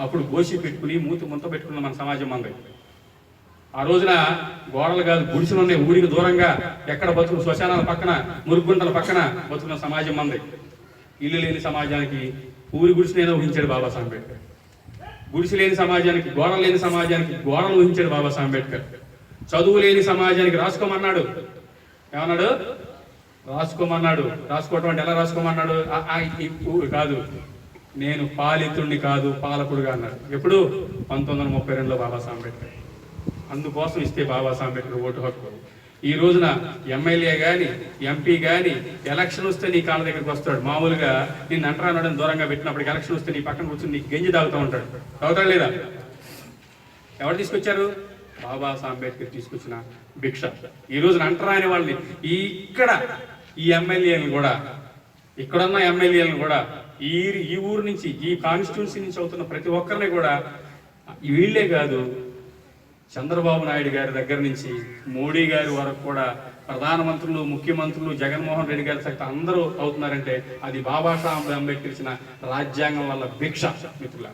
అప్పుడు గోషి పెట్టుకుని మూతి ముంత పెట్టుకున్న మన సమాజం మంది. ఆ రోజున గోడలు కాదు గుడిసెలు ఉన్నాయి, ఊరికి దూరంగా ఎక్కడ బతుకు శ్మశానాల పక్కన మురుగుంటల పక్కన బతుకున్న సమాజం మంది. ఇల్లు లేని సమాజానికి ఊరి గుడిసెనే ఊహించాడు బాబాసాహెబ్ అంబేద్కర్. గుడిసె లేని సమాజానికి గోడలు లేని సమాజానికి గోడలు ఊహించాడు బాబాసాహెబ్ అంబేద్కర్. చదువు లేని సమాజానికి రాసుకోమన్నాడు. ఏమన్నాడు? రాసుకోమన్నాడు. రాసుకోవటం అంటే ఎలా రాసుకోమన్నాడు? కాదు, నేను పాలితుడిని కాదు పాలకుడుగా అన్నాడు. ఎప్పుడు? 1932లో బాబాసాహెబ్ అంబేద్కర్. అందుకోసం ఇస్తే బాబాసాహెబ్ అంబేద్కర్ ఓటు హక్కు. ఈ రోజున ఎమ్మెల్యే కానీ ఎంపీ కానీ ఎలక్షన్ వస్తే నీ కాళ్ళ దగ్గరికి వస్తాడు. మామూలుగా నిన్ను అంటరానడం దూరంగా పెట్టినప్పటికి ఎలక్షన్ వస్తే నీ పక్కన కూర్చొని నీకు గంజి తాగుతూ ఉంటాడు. తాగుతాడు లేదా? ఎవరు తీసుకొచ్చారు? బాబాసాహెబ్ అంబేద్కర్ తీసుకొచ్చిన భిక్ష. ఈ రోజున అంటరాని వాళ్ళని ఇక్కడ ఈ ఎమ్మెల్యేలను కూడా ఇక్కడున్న ఎమ్మెల్యేలను కూడా ఈ ఊరు నుంచి ఈ కాన్స్టిట్యూన్సీ నుంచి అవుతున్న ప్రతి ఒక్కరిని కూడా వీళ్ళే కాదు చంద్రబాబు నాయుడు గారి దగ్గర నుంచి మోడీ గారి వరకు కూడా ప్రధానమంత్రులు ముఖ్యమంత్రులు జగన్మోహన్ రెడ్డి గారి సైతం అందరూ అవుతున్నారంటే అది బాబాసాహెబ్ అంబేద్కర్ ఇచ్చిన రాజ్యాంగం వల్ల భిక్ష మిత్రుల.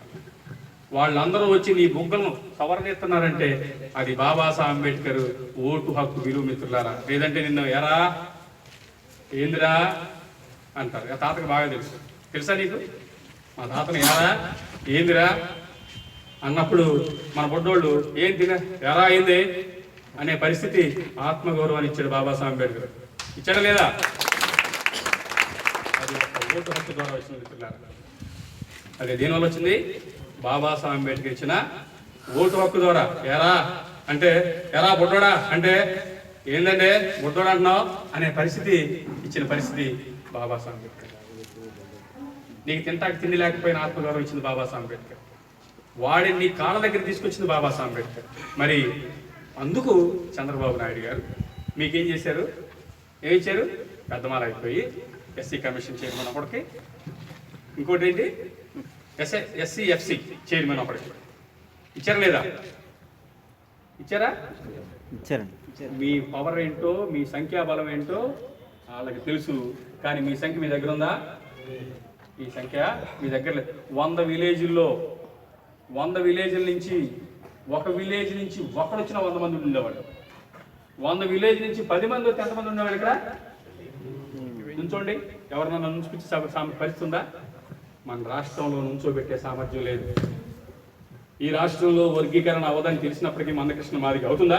వాళ్ళందరూ వచ్చి నీ బుగ్గలను సవరణిస్తున్నారంటే అది బాబాసాహెబ్ అంబేద్కర్ ఓటు హక్కు విలువ మిత్రులారా. లేదంటే నిన్ను ఎరా ఏందిరా అంటారు. తాతకు బాగా తెలుసా నీకు? మా తాతను ఎరా ఏందిరా అన్నప్పుడు మన బొడ్డోళ్ళు ఏం ఎరా అయింది అనే పరిస్థితి ఆత్మగౌరవాన్ని ఇచ్చాడు బాబాసాహెబ్ అంబేద్కర్. ఇచ్చాడా లేదా? అది ఓటు హక్కు ద్వారా వచ్చింది మిత్రులారా. అదే దేనివల్ల వచ్చింది? బాబాసాహెబ్ అంబేద్కర్ ఇచ్చిన ఓటు హక్కు ద్వారా. ఎరా అంటే ఎరా బొడ్డోడా అంటే ఏంటంటే బొడ్డోడా అంటున్నావు అనే పరిస్థితి ఇచ్చిన పరిస్థితి బాబాసాహెబ్ అంబేద్కర్. నీకు తింటాకి తిండి లేకపోయినా ఆత్మగౌరవం ఇచ్చింది బాబాసాహెబ్ అంబేద్కర్. వాడిని నీ కాళ్ళ దగ్గర తీసుకొచ్చింది బాబాసాహెబ్ అంబేద్కర్. మరి అందుకు చంద్రబాబు నాయుడు గారు మీకేం చేశారు? ఏమి ఇచ్చారు? పెద్దమాల అయిపోయి ఎస్సీ కమిషన్ చైర్మన్ అప్పటికి, ఇంకోటి ఏంటి ఎస్సీఎఫ్సి చైర్మన్ అప్పటికి ఇచ్చారా లేదా? ఇచ్చారా? ఇచ్చారండి. మీ పవర్ ఏంటో మీ సంఖ్యాబలం ఏంటో వాళ్ళకి తెలుసు. కానీ మీ సంఖ్య మీ దగ్గర ఉందా? ఈ సంఖ్య మీ దగ్గర లేదు. 100 విలేజ్ల్లో 100 విలేజ్ల నుంచి ఒక విలేజ్ నుంచి ఒకడు వచ్చిన 100 మంది ఉండేవాడు. 100 విలేజ్ నుంచి 10 మంది వచ్చి ఎంతమంది ఉండేవాడు? ఇక్కడ నుంచోండి. ఎవరినన్నా నుంచుకొచ్చి పరిస్థితి ఉందా? మన రాష్ట్రంలో నుంచోబెట్టే సామర్థ్యం లేదు. ఈ రాష్ట్రంలో వర్గీకరణ అవ్వదని తెలిసినప్పటికీ మందకృష్ణ మాదిగ అవుతుందా?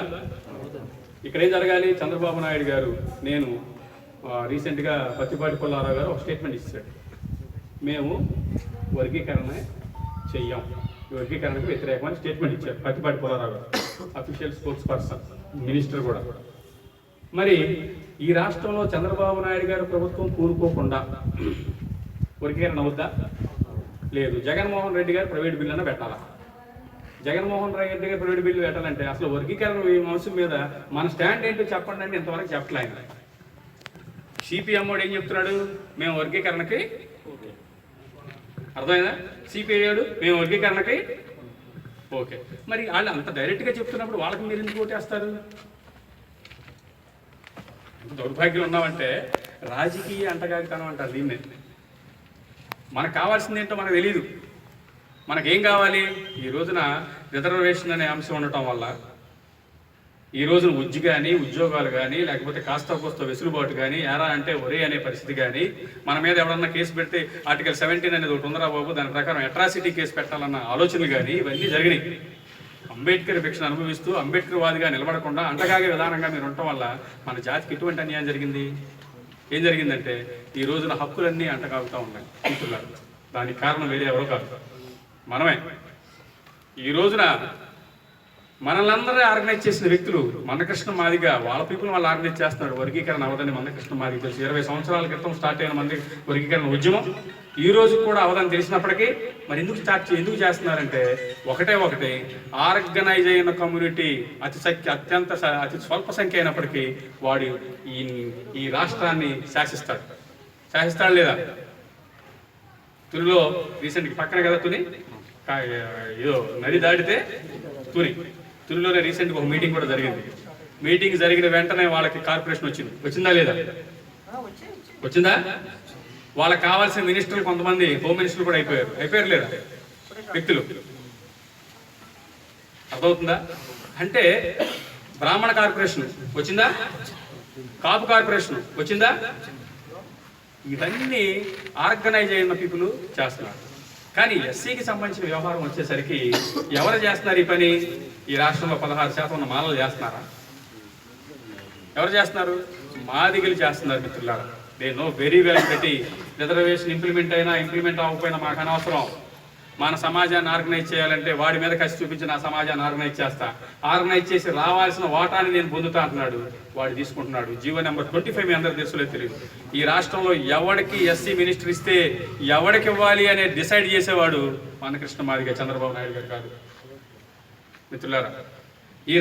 ఇక్కడ ఏం జరగాలి? చంద్రబాబు నాయుడు గారు నేను రీసెంట్గా పత్తిపాటి పుల్లారావు గారు ఒక స్టేట్మెంట్ ఇచ్చాడు. మేము వర్గీకరణ చెయ్యం, వర్గీకరణకు వ్యతిరేకమని స్టేట్మెంట్ ఇచ్చారు పత్తిపాటి పుల్లారావు గారు, అఫీషియల్ స్పోక్స్ పర్సన్, మినిస్టర్ కూడా. మరి ఈ రాష్ట్రంలో చంద్రబాబు నాయుడు గారు ప్రభుత్వం కూరుకోకుండా వర్గీకరణ అవుద్దా? లేదు. జగన్మోహన్ రెడ్డి గారు ప్రైవేట్ బిల్లు అన్న పెట్టాలా? జగన్మోహన్ రెడ్డి గారు ప్రైవేట్ బిల్లు పెట్టాలంటే అసలు వర్గీకరణ అంశం మీద మన స్టాండ్ ఏంటో చెప్పండి అంటే ఇంతవరకు చెప్పలేదు. సిపిఎం వాడు ఏం చెప్తున్నాడు? మేము వర్గీకరణకి అర్థమైందా? సిపిఐ మేము వర్గీకరణకి ఓకే. మరి వాళ్ళు అంత డైరెక్ట్గా చెప్తున్నప్పుడు వాళ్ళకి మీరు ఎందుకు ఓటేస్తారు? దౌర్భాగ్యం ఉన్నామంటే రాజకీయ అంటగాగితనం అంటారు దీన్నే. మనకు కావాల్సింది ఏంటో మనకు తెలియదు. మనకేం కావాలి? ఈ రోజున రిజర్వేషన్ అనే అంశం ఉండటం వల్ల ఈ రోజున ఉజ్జి కానీ ఉద్యోగాలు కానీ లేకపోతే కాస్త కోస్త వెసులుబాటు కానీ ఎరా అంటే ఒరే అనే పరిస్థితి కానీ మన మీద ఎవరన్నా కేసు పెడితే ఆర్టికల్ 17 అనేది ఒకటి ఉందరా బాబు, దాని ప్రకారం అట్రాసిటీ కేసు పెట్టాలన్న ఆలోచనలు కానీ ఇవన్నీ జరిగినాయి. అంబేద్కర్ భిక్షను అనుభవిస్తూ అంబేద్కర్ వాదిగా నిలబడకుండా అంటగాగే విధానంగా మీరు ఉండటం వల్ల మన జాతికి ఎటువంటి అన్యాయం జరిగింది? ఏం జరిగిందంటే ఈ రోజున హక్కులన్నీ అంటగాగుతూ ఉన్నాయి మిత్రులారా. దానికి కారణం వేరే ఎవరో కాదు, మనమే. ఈ రోజున మనల్ని ఆర్గనైజ్ చేసిన వ్యక్తులు మందకృష్ణ మాదిగ వాళ్ళ పీపుల్ వాళ్ళు ఆర్గనైజ్ చేస్తున్నాడు. వర్గీకరణ అవదని మందకృష్ణ మాదిగ తెలుసు. 20 సంవత్సరాల క్రితం స్టార్ట్ అయిన మంది వర్గీకరణ ఉద్యమం ఈ రోజు కూడా అవదని తెలిసినప్పటికీ మరి ఎందుకు చేస్తున్నారంటే ఒకటే ఆర్గనైజ్ అయిన కమ్యూనిటీ అతి స్వల్ప సంఖ్య అయినప్పటికీ వాడు ఈ రాష్ట్రాన్ని శాసిస్తాడు లేదా? తునిలో రీసెంట్గా పక్కన కదా ఏదో నది దాటితే తునిలోనే రీసెంట్గా ఒక మీటింగ్ కూడా జరిగింది. మీటింగ్ జరిగిన వెంటనే వాళ్ళకి కార్పొరేషన్ వచ్చిందా లేదా? వచ్చిందా? వాళ్ళకి కావాల్సిన మినిస్టర్లు కొంతమంది హోమ్ మినిస్టర్లు కూడా అయిపోయారు లేదా వ్యక్తులు? అర్థమవుతుందా? అంటే బ్రాహ్మణ కార్పొరేషన్ వచ్చిందా? కాపు కార్పొరేషన్ వచ్చిందా? ఇవన్నీ ఆర్గనైజ్ అయిన పీపుల్ చేస్తున్నారు. కానీ ఎస్సీకి సంబంధించిన వ్యవహారం వచ్చేసరికి ఎవరు చేస్తున్నారు ఈ పని? ఈ రాష్ట్రంలో 16% ఉన్న మాలలు చేస్తున్నారా? ఎవరు చేస్తున్నారు? మాదిగలు చేస్తున్నారు మిత్రులారా. దే నో వెరీ వెల్ పెట్టి రిజర్వేషన్ ఇంప్లిమెంట్ అవ్వకపోయినా మాకు అనవసరం. మన సమాజాన్ని ఆర్గనైజ్ చేయాలంటే వాడి మీద కసి చూపించి నా సమాజాన్ని ఆర్గనైజ్ చేసి రావాల్సిన వాటాన్ని నేను పొందుతా అంటున్నాడు. వాడు తీసుకుంటున్నాడు. జీవో నెంబర్ 25 మీ అందరి దేశంలో తెలియదు. ఈ రాష్ట్రంలో ఎవరికి ఎస్సీ మినిస్టర్ ఇస్తే ఎవరికి ఇవ్వాలి అనే డిసైడ్ చేసేవాడు మందకృష్ణ మాదిగ, చంద్రబాబు నాయుడు గారు కాదు మిత్రులారా. ఈ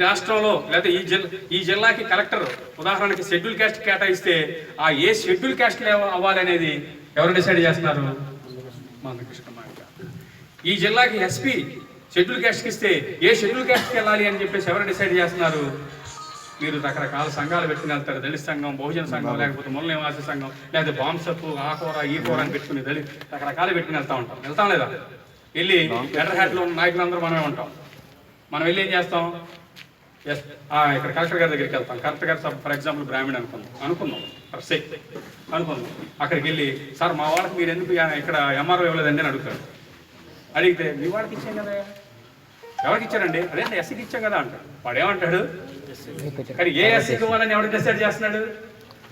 రాష్ట్రంలో లేదా ఈ జిల్లాకి కలెక్టర్ ఉదాహరణకి షెడ్యూల్ క్యాస్ట్ కేటాయిస్తే ఆ ఏ షెడ్యూల్ క్యాస్ట్ అవ్వాలి అనేది ఎవరు డిసైడ్ చేస్తున్నారు? మందకృష్ణ మాదిగ. ఈ జిల్లాకి ఎస్పీ షెడ్యూల్ క్యాస్ట్కి ఇస్తే ఏ షెడ్యూల్ క్యాస్ట్కి వెళ్ళాలి అని చెప్పేసి ఎవరు డిసైడ్ చేస్తున్నారు? మీరు రకరకాల సంఘాలు పెట్టుకుని వెళ్తారు. దళిత సంఘం, బహుజన సంఘం, లేకపోతే మూల నివాసి సంఘం, లేకపోతే బాంసప్, ఆ కూర ఈ కూర అని పెట్టుకుని రకరకాలు పెట్టుకుని వెళ్తాం లేదా? వెళ్ళి లెటర్ హ్యాట్లో ఉన్న నాయకులందరూ మనమే ఉంటాం. మనం వెళ్ళి ఏం చేస్తాం? ఇక్కడ కలెక్టర్ గారి దగ్గరికి వెళ్తాం. కలెక్టర్ గారు ఫర్ ఎగ్జాంపుల్ బ్రాహ్మణ్ అనుకుందాం. అక్కడికి వెళ్ళి సార్ మా వాళ్ళకి మీరు ఎందుకు ఇక్కడ ఎంఆర్ఓ ఇవ్వలేదండి అని అడుగుతాడు. అడిగితే మీ వాడికి ఇచ్చాం కదా. ఎవరికి ఇచ్చారండి? అదే ఎస్సీకి ఇచ్చాం కదా అంటాడు. వాడు ఏమంటాడు? కానీ ఏ ఎస్సీకి ఇవ్వాలని ఎవరికి డిసైడ్ చేస్తున్నాడు?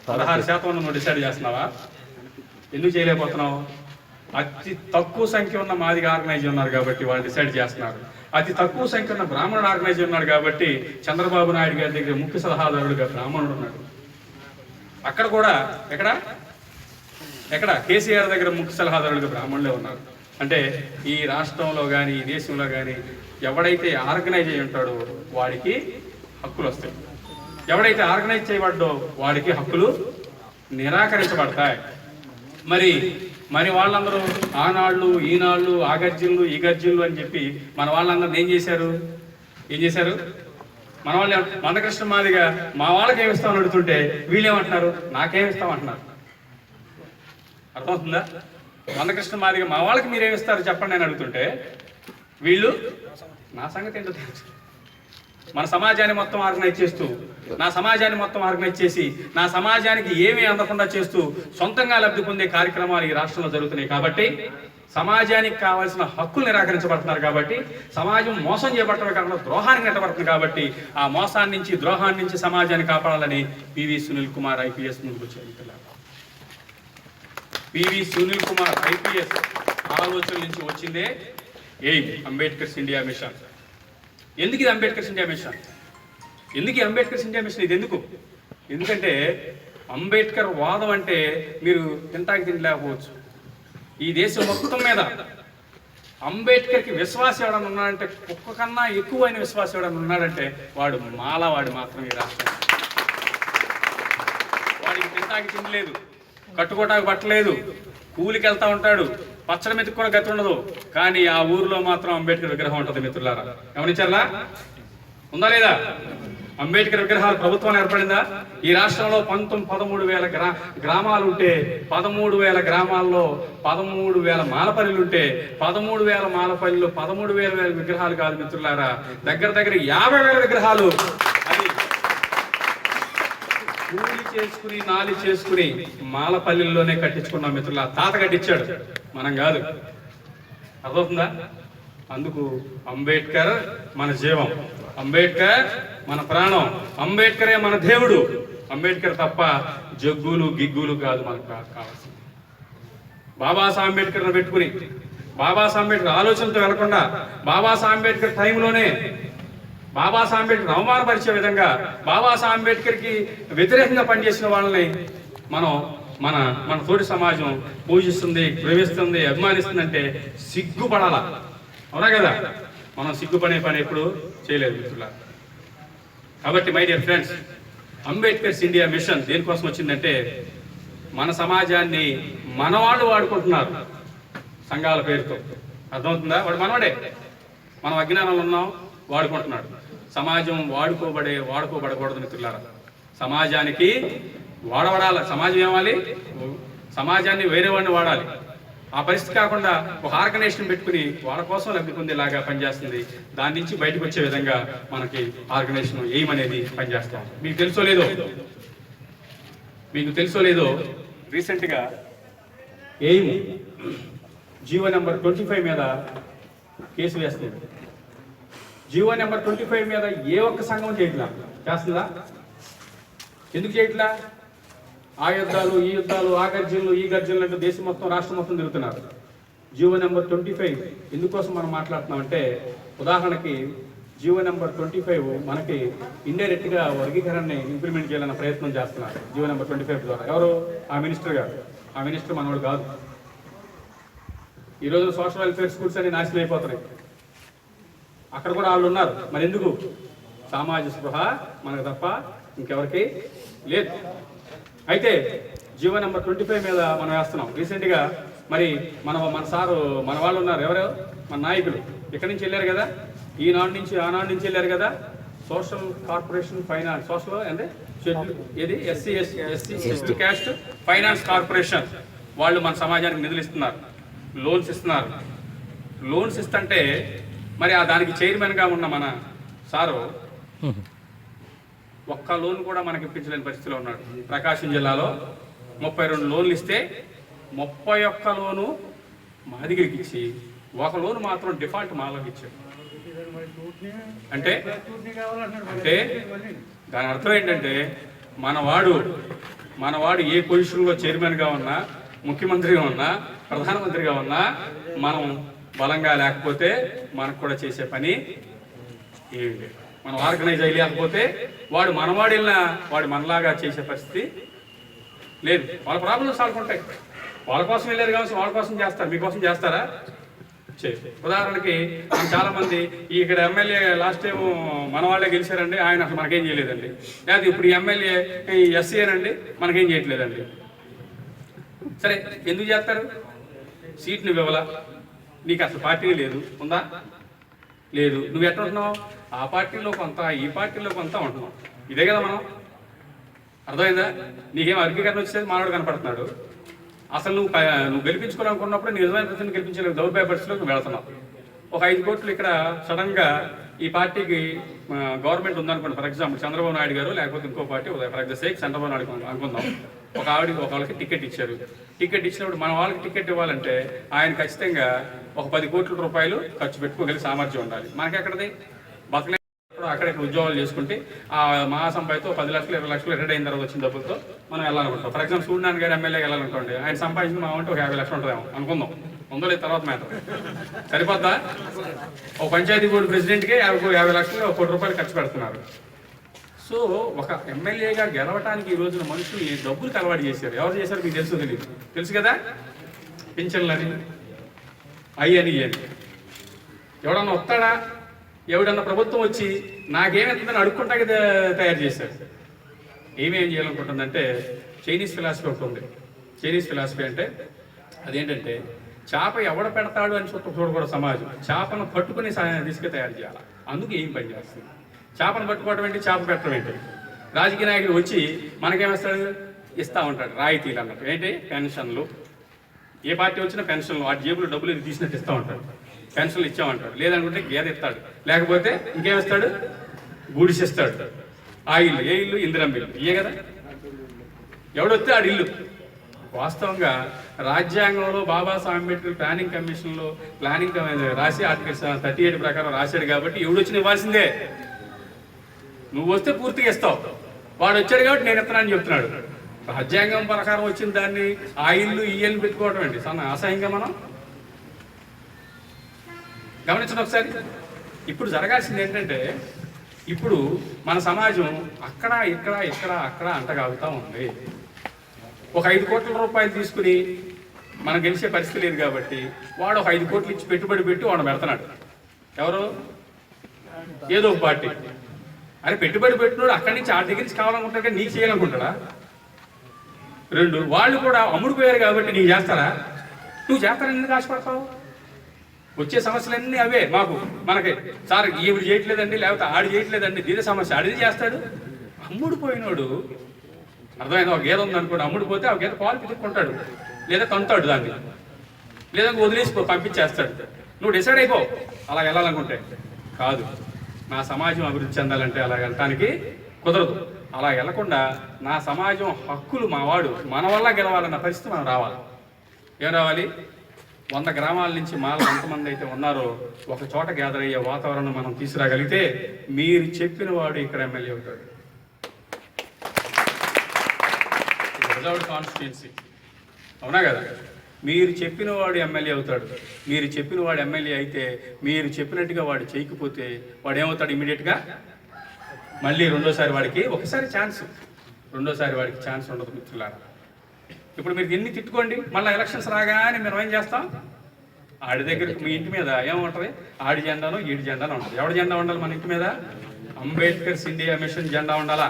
16% నువ్వు డిసైడ్ చేస్తున్నావా? ఎందుకు చేయలేకపోతున్నావు? అతి తక్కువ సంఖ్య ఉన్న మాదిగ ఆర్గనైజ్ ఉన్నారు కాబట్టి వాళ్ళు డిసైడ్ చేస్తున్నారు. అతి తక్కువ సంఖ్య ఉన్న బ్రాహ్మణుడు ఆర్గనైజ్ ఉన్నాడు కాబట్టి చంద్రబాబు నాయుడు గారి దగ్గర ముఖ్య సలహాదారుడుగా బ్రాహ్మణుడు ఉన్నాడు. అక్కడ కూడా ఎక్కడ కేసీఆర్ దగ్గర ముఖ్య సలహాదారుడుగా బ్రాహ్మణులే ఉన్నారు. అంటే ఈ రాష్ట్రంలో కానీ ఈ దేశంలో కానీ ఎవడైతే ఆర్గనైజ్ అయి ఉంటాడో వాడికి హక్కులు వస్తాయి. ఎవడైతే ఆర్గనైజ్ చేయబడ్డో వాడికి హక్కులు నిరాకరించబడతాయి. మరి వాళ్ళందరూ ఆనాళ్ళు ఈనాళ్ళు ఆ గర్జీలు ఈ గర్జీలు అని చెప్పి మన వాళ్ళందరూ ఏం చేశారు? మన వాళ్ళు మందకృష్ణ మాదిగ మా వాళ్ళకి ఏమిస్తామని అడుగుతుంటే వీళ్ళేమంటున్నారు? నాకేమిస్తామంటున్నారు. అర్థమవుతుందా? మందకృష్ణ మాదిగ మా వాళ్ళకి మీరేమిస్తారు చెప్పండి అని అడుగుతుంటే వీళ్ళు నా సంగతి ఏంటో తెలుసు. మన సమాజాన్ని మొత్తం ఆర్గనైజ్ చేస్తూ నా సమాజానికి ఏమీ అందకుండా చేస్తూ సొంతంగా లబ్ధి పొందే కార్యక్రమాలు ఈ రాష్ట్రంలో జరుగుతున్నాయి. కాబట్టి సమాజానికి కావాల్సిన హక్కులు నిరాకరించబడుతున్నారు. కాబట్టి సమాజం మోసం చేయబడటమే కాకుండా ద్రోహానికి నెట్టబడుతుంది. కాబట్టి ఆ మోసాన్ని నుంచి ద్రోహాన్ని నుంచి సమాజాన్ని కాపాడాలని పివి సునీల్ కుమార్ ఐపీఎస్ ముందుకు వచ్చారు. పివి సునీల్ కుమార్ ఐపీఎస్ ఆలోచన నుంచి వచ్చిందే అంబేద్కర్స్ ఇండియా మిషన్. ఎందుకు ఇది అంబేద్కర్స్ ఇండియా మిషన్? ఇది ఎందుకంటే అంబేద్కర్ వాదం అంటే మీరు తినటానికి లేకపోవచ్చు. ఈ దేశం మొత్తం మీద అంబేద్కర్కి విశ్వాసం ఎవడన్నా ఉన్నాడంటే కుక్క కన్నా ఎక్కువైన విశ్వాసం ఎవడన్నా ఉన్నాడంటే వాడు మాలవాడు మాత్రమే. రాష్ట్రం వాడికి తినటానికి తిండి లేదు, కట్టుకోవటానికి బట్టలేదు, కూలికి వెళ్తా ఉంటాడు, పచ్చడి మెతుక్కున్న గతి ఉండదు. కానీ ఆ ఊరిలో మాత్రం అంబేద్కర్ విగ్రహం ఉంటుంది. మిత్రులారా గమనించారా? ఉందా లేదా? అంబేద్కర్ విగ్రహాలు ప్రభుత్వం ఏర్పడిందా? ఈ రాష్ట్రంలో 13,000 గ్రామాలు ఉంటే 13,000 గ్రామాల్లో 13,000 మాలపల్లిలు ఉంటే 13,000 మాలపల్లిలో 13,000 విగ్రహాలు కాదు మిత్రులారా, దగ్గర 50,000 విగ్రహాలు. అది నాలి చేసుకుని మాలపల్లిలోనే కట్టించుకున్నాం మిత్రుల. తాత కట్టించాడు, మనం కాదు. అర్థమవుతుందా? అందుకు అంబేద్కర్ మన జీవం, అంబేద్కర్ మన ప్రాణం, అంబేద్కరే మన దేవుడు. అంబేద్కర్ తప్ప జగ్గులు గిగ్గులు కాదు మనకు కావాల్సింది. బాబాసాహెబ్ అంబేద్కర్ను పెట్టుకుని బాబాసాహెబ్ అంబేద్కర్ ఆలోచనతో వెళ్లకుండా బాబాసాహెబ్ అంబేద్కర్ టైంలోనే బాబాసాహెబ్ అంబేద్కర్ అవమానపరిచే విధంగా బాబాసాహెబ్ అంబేద్కర్కి వ్యతిరేకంగా పనిచేసిన వాళ్ళని మనం మన మన తోటి సమాజం పూజిస్తుంది, ప్రేమిస్తుంది, అభిమానిస్తుందంటే సిగ్గుపడాలా? అవునా కదా? మనం సిగ్గుపడే పని ఎప్పుడు చేయలేదు మిత్రులారా. కాబట్టి my dear friends, Ambedkar's India mission దేనికోసం వచ్చిందంటే మన సమాజాన్ని మనవాళ్ళు వాడుకుంటున్నారు సంఘాల పేరుతో. అర్థమవుతుందా? వాడు మనవాడే, మనం అజ్ఞానంలో ఉన్నాం, వాడుకుంటున్నాడు. సమాజం వాడుకోబడకూడదు మిత్రులారా. సమాజానికి వాడబడాలి. సమాజం ఏమాలి? సమాజాన్ని వేరే వాడిని వాడాలి. ఆ పరిస్థితి కాకుండా ఒక ఆర్గనైజేషన్ పెట్టుకుని వాళ్ళ కోసం లబ్ధి పొందేలాగా పనిచేస్తుంది. దాని నుంచి బయటకు వచ్చే విధంగా మనకి ఆర్గనైజేషన్ ఎయిమ్ అనేది పనిచేస్తాం. మీకు తెలుసో లేదో రీసెంట్గా ఎయిమ్ జీవో నెంబర్ 25 మీద కేసు వేస్తుంది. జీవో నెంబర్ 25 మీద ఏ ఒక్క సంఘం చేస్తుందా? ఎందుకు చేయట్లా? ఆ యుద్ధాలు, ఈ యుద్ధాలు, ఆ గర్జనలు, ఈ గర్జనలు అంటూ దేశం మొత్తం, రాష్ట్రం మొత్తం తిరుగుతున్నారు. జీవో నెంబర్ 25 ఎందుకోసం మనం మాట్లాడుతున్నాం అంటే, ఉదాహరణకి జీవో నెంబర్ 25 మనకి ఇండైరెక్ట్గా వర్గీకరణని ఇంప్లిమెంట్ చేయాలన్న ప్రయత్నం చేస్తున్నారు జీవో నెంబర్ 25 ద్వారా. ఎవరు? ఆ మినిస్టర్ గారు. ఆ మినిస్టర్ మనవాడు కాదు. ఈరోజు సోషల్ వెల్ఫేర్ స్కూల్స్ అన్ని నాశనం అయిపోతున్నాయి. అక్కడ కూడా వాళ్ళు ఉన్నారు. మరి ఎందుకు? సామాజిక స్పృహ మనకు తప్ప ఇంకెవరికి లేదు. అయితే జీవో నెంబర్ 25 మీద మనం వేస్తున్నాం. రీసెంట్గా మరి మన సారు మన వాళ్ళు ఉన్నారు. ఎవరు? మన నాయకులు ఇక్కడి నుంచి వెళ్ళారు కదా, ఈనాడు నుంచి ఆనాడు నుంచి వెళ్ళారు కదా. సోషల్ కార్పొరేషన్ ఫైనాన్స్, సోషల్ అంటే ఏది ఎస్సీ క్యాస్ట్ ఫైనాన్స్ కార్పొరేషన్ వాళ్ళు మన సమాజానికి నిధులు ఇస్తున్నారు, లోన్స్ ఇస్తున్నారు. లోన్స్ ఇస్తుంటే మరి దానికి చైర్మన్గా ఉన్న మన సారు ఒక్క లోన్ కూడా మనకి ఇప్పించలేని పరిస్థితిలో ఉన్నాడు. ప్రకాశం జిల్లాలో 32 లోన్లు ఇస్తే 31 లోను మాదిగిరికి ఇచ్చి ఒక లోన్ మాత్రం డిఫాల్ట్ మాలోకి ఇచ్చాడు. అంటే దాని అర్థం ఏంటంటే మనవాడు ఏ పొజిషన్లో చైర్మన్గా ఉన్నా, ముఖ్యమంత్రిగా ఉన్నా, ప్రధానమంత్రిగా ఉన్నా, మనం బలంగా లేకపోతే మనకు కూడా చేసే పని ఏమి లేదు. మనం ఆర్గనైజ్ అయ్యలేకపోతే వాడు మనలాగా చేసే పరిస్థితి లేదు. వాళ్ళ ప్రాబ్లమ్స్ సాల్వ్ ఉంటాయి. వాళ్ళ కోసం వెళ్ళారు కాబట్టి వాళ్ళ కోసం చేస్తారు. మీకోసం చేస్తారా? ఉదాహరణకి చాలా మంది ఇక్కడ ఎమ్మెల్యే లాస్ట్ టైం మన వాళ్ళే గెలిచారండి, ఆయన అసలు మనకేం చేయలేదండి. లేదా ఇప్పుడు ఎమ్మెల్యే ఎస్సీ అనండి, మనకేం చేయట్లేదండి. సరే, ఎందుకు చేస్తారు? సీట్ నువ్వు ఇవ్వాలా, నీకు అసలు పార్టీ లేదు, ఉందా? లేదు. నువ్వు ఎట్లా ఉంటున్నావు? ఆ పార్టీలో కొంత, ఈ పార్టీలో కొంత ఉంటున్నావు. ఇదే కదా మనం. అర్థమైందా? నీకేం వర్గీకరణ వచ్చేది మానవుడు కనపడుతున్నాడు. అసలు నువ్వు గెలిపించుకోవాలనుకున్నప్పుడు నిజమైన ప్రతిని గెలిపించలేవు. దౌర్భాగ్య పరిస్థితిలోకి వెళుతున్నావు. ఒక 5 కోట్లు ఇక్కడ సడన్గా ఈ పార్టీకి గవర్నమెంట్ ఉందనుకోండి. ఫర్ ఎగ్జాంపుల్ చంద్రబాబు నాయుడు గారు లేకపోతే ఇంకో party, for example Chandrababu Naidu అనుకుందాం. ఒకళ్ళకి టికెట్ ఇచ్చారు. టికెట్ ఇచ్చినప్పుడు మన వాళ్ళకి టికెట్ ఇవ్వాలంటే ఆయన ఖచ్చితంగా ఒక 10 కోట్ల రూపాయలు ఖర్చు పెట్టుకోగలిగే సామర్థ్యం ఉండాలి. మనకెక్కడది? బతకలే. అక్కడ ఉద్యోగాలు చేసుకుంటే ఆ మహాసంపాదితో 10 లక్షలు 20 లక్షలు రిటైర్ అయిన తర్వాత వచ్చిన డబ్బులతో మనం వెళ్ళాలనుకుంటాం. ఫర్ ఎగ్జాంపుల్ సూర్యనారాయణ గారు ఎమ్మెల్యే వెళ్ళాలనుకోండి, ఆయన సంపాదించిన మా అంటే ఒక 50 లక్షలు ఉంటుందేమో అనుకుందాం. ఉందో లేదు తర్వాత మ్యాటర్. సరిపోద్దా? ఒక పంచాయతీ బోర్డు ప్రెసిడెంట్కే 50 లక్షలు 1 కోటి రూపాయలు ఖర్చు పెడుతున్నారు. సో ఒక ఎమ్మెల్యేగా గెలవటానికి ఈ రోజున మనుషులు డబ్బులకు అలవాటు చేశారు. ఎవరు చేశారు మీకు తెలుసు కదా. పింఛన్లని అయ్యని ఎవడన్నా వస్తాడా? ఎవడన్నా ప్రభుత్వం వచ్చి నాకేమవుతుందని అడుక్కుంటాకి తయారు చేశారు. ఏమేం చేయాలనుకుంటుందంటే చైనీస్ ఫిలాసఫీ ఒకటి ఉంది. చైనీస్ ఫిలాసఫీ అంటే అదేంటంటే చేప ఎవడ పెడతాడు అని చూడకూడదు సమాజం. చేపను పట్టుకుని తీసుకు తయారు చేయాలి. అందుకు ఏం పని చేస్తుంది? చేపను పట్టుకోవడం ఏంటి, చేప పెట్టడం ఏంటి? రాజకీయ నాయకుడు వచ్చి మనకేమేస్తాడు? ఇస్తూ ఉంటాడు రాయితీలు అన్నట్టు. ఏంటి? పెన్షన్లు. ఏ పార్టీ వచ్చినా పెన్షన్లు, ఆ జేబులో డబ్బులు తీసినట్టు ఇస్తూ ఉంటాడు. పెన్షన్లు ఇచ్చామంటాడు. లేదనుకుంటే గేదె ఇస్తాడు. లేకపోతే ఇంకేమిస్తాడు? గుడిసిస్తాడు. ఆ ఇల్లు ఏ ఇల్లు? ఇందిరమ్మ ఇల్లు. ఇయే కదా. ఎవడొస్తే ఆడి ఇల్లు. వాస్తవంగా రాజ్యాంగంలో బాబాసాహెబ్ అంబేద్కర్ ప్లానింగ్ కమిషన్లో ప్లానింగ్ రాసి ఆర్టికల్ 38 ప్రకారం రాశాడు కాబట్టి ఎవడొచ్చి ఇవ్వాల్సిందే. నువ్వు వస్తే పూర్తిగా ఇస్తావు. వాడు వచ్చాడు కాబట్టి నేను ఇస్తున్నానని చెప్తున్నాడు. రాజ్యాంగం ప్రకారం వచ్చిన దాన్ని ఆ ఇల్లు ఈ ఇల్లు పెట్టుకోవడం అండి అసహ్యంగా మనం గమనించండి ఒకసారి. ఇప్పుడు జరగాల్సింది ఏంటంటే, ఇప్పుడు మన సమాజం అక్కడ ఇక్కడ ఇక్కడ అక్కడ అంటగాగుతూ ఉంది. ఒక 5 కోట్ల రూపాయలు తీసుకుని మనం గెలిచే పరిస్థితి లేదు కాబట్టి వాడు ఒక 5 కోట్లు ఇచ్చి పెట్టుబడి పెట్టి వాడు పెడుతున్నాడు. ఎవరు? ఏదో ఒక పార్టీ. అరే పెట్టుబడి పెట్టినోడు అక్కడి నుంచి ఆ దగ్గర నుంచి కావాలనుకుంటాడు కానీ నీకు చేయాలనుకుంటాడా? 2, వాళ్ళు కూడా అమ్ముడుపోయారు కాబట్టి నీకు చేస్తారా? నువ్వు చేస్తారని ఎందుకు ఆశపడతావు? వచ్చే సమస్యలన్నీ అవే మనకి. సార్ ఈవిడ చేయట్లేదండి, లేకపోతే ఆడు చేయట్లేదండి, దీని సమస్య ఆడిది చేస్తాడు. అమ్ముడుపోయినోడు అర్థమైంది. ఒక గేదె ఉందనుకోండి, అమ్ముడిపోతే ఆ గేదె పాలు పితుక్కుంటాడు, లేదా తంతాడు దాన్ని, లేదా వదిలేసి పంపించేస్తాడు. నువ్వు డిసైడ్ అయిపో అలా వెళ్ళాలనుకుంటే. కాదు, నా సమాజం అభివృద్ధి చెందాలంటే అలా వెళ్ళటానికి కుదరదు. అలా వెళ్లకుండా నా సమాజం హక్కులు మావాడు మన వల్ల గెలవాలన్న పరిస్థితి మనం రావాలి. ఏం రావాలి? 100 గ్రామాల నుంచి మాలో ఎంతమంది అయితే ఉన్నారో ఒక చోట గ్యాదర్ అయ్యే వాతావరణం మనం తీసుకురాగలిగితే మీరు చెప్పిన వాడు ఇక్కడ ఎమ్మెల్యే అవుతాడు. రిజర్వ్డ్ కాన్స్టిట్యుయెన్సీ, అవునా కదా? మీరు చెప్పిన వాడు ఎమ్మెల్యే అవుతాడు. మీరు చెప్పిన వాడు ఎమ్మెల్యే అయితే మీరు చెప్పినట్టుగా వాడు చేయకపోతే వాడు ఏమవుతాడు? ఇమీడియట్గా మళ్ళీ రెండోసారి వాడికి ఒకసారి ఛాన్స్, రెండోసారి వాడికి ఛాన్స్ ఉండదు మిత్రులారా. ఇప్పుడు మీరు ఎన్ని తిట్టుకోండి, మళ్ళీ ఎలక్షన్స్ రాగానే మేము ఏం చేస్తాం? ఆడి దగ్గరికి మీ ఇంటి మీద ఏముంటుంది? ఆడి జెండాను ఈడి జెండాను ఉంటుంది. ఎవడి జెండా ఉండాలి మన ఇంటి మీద? అంబేద్కర్స్ ఇండియా మిషన్ జెండా ఉండాలా?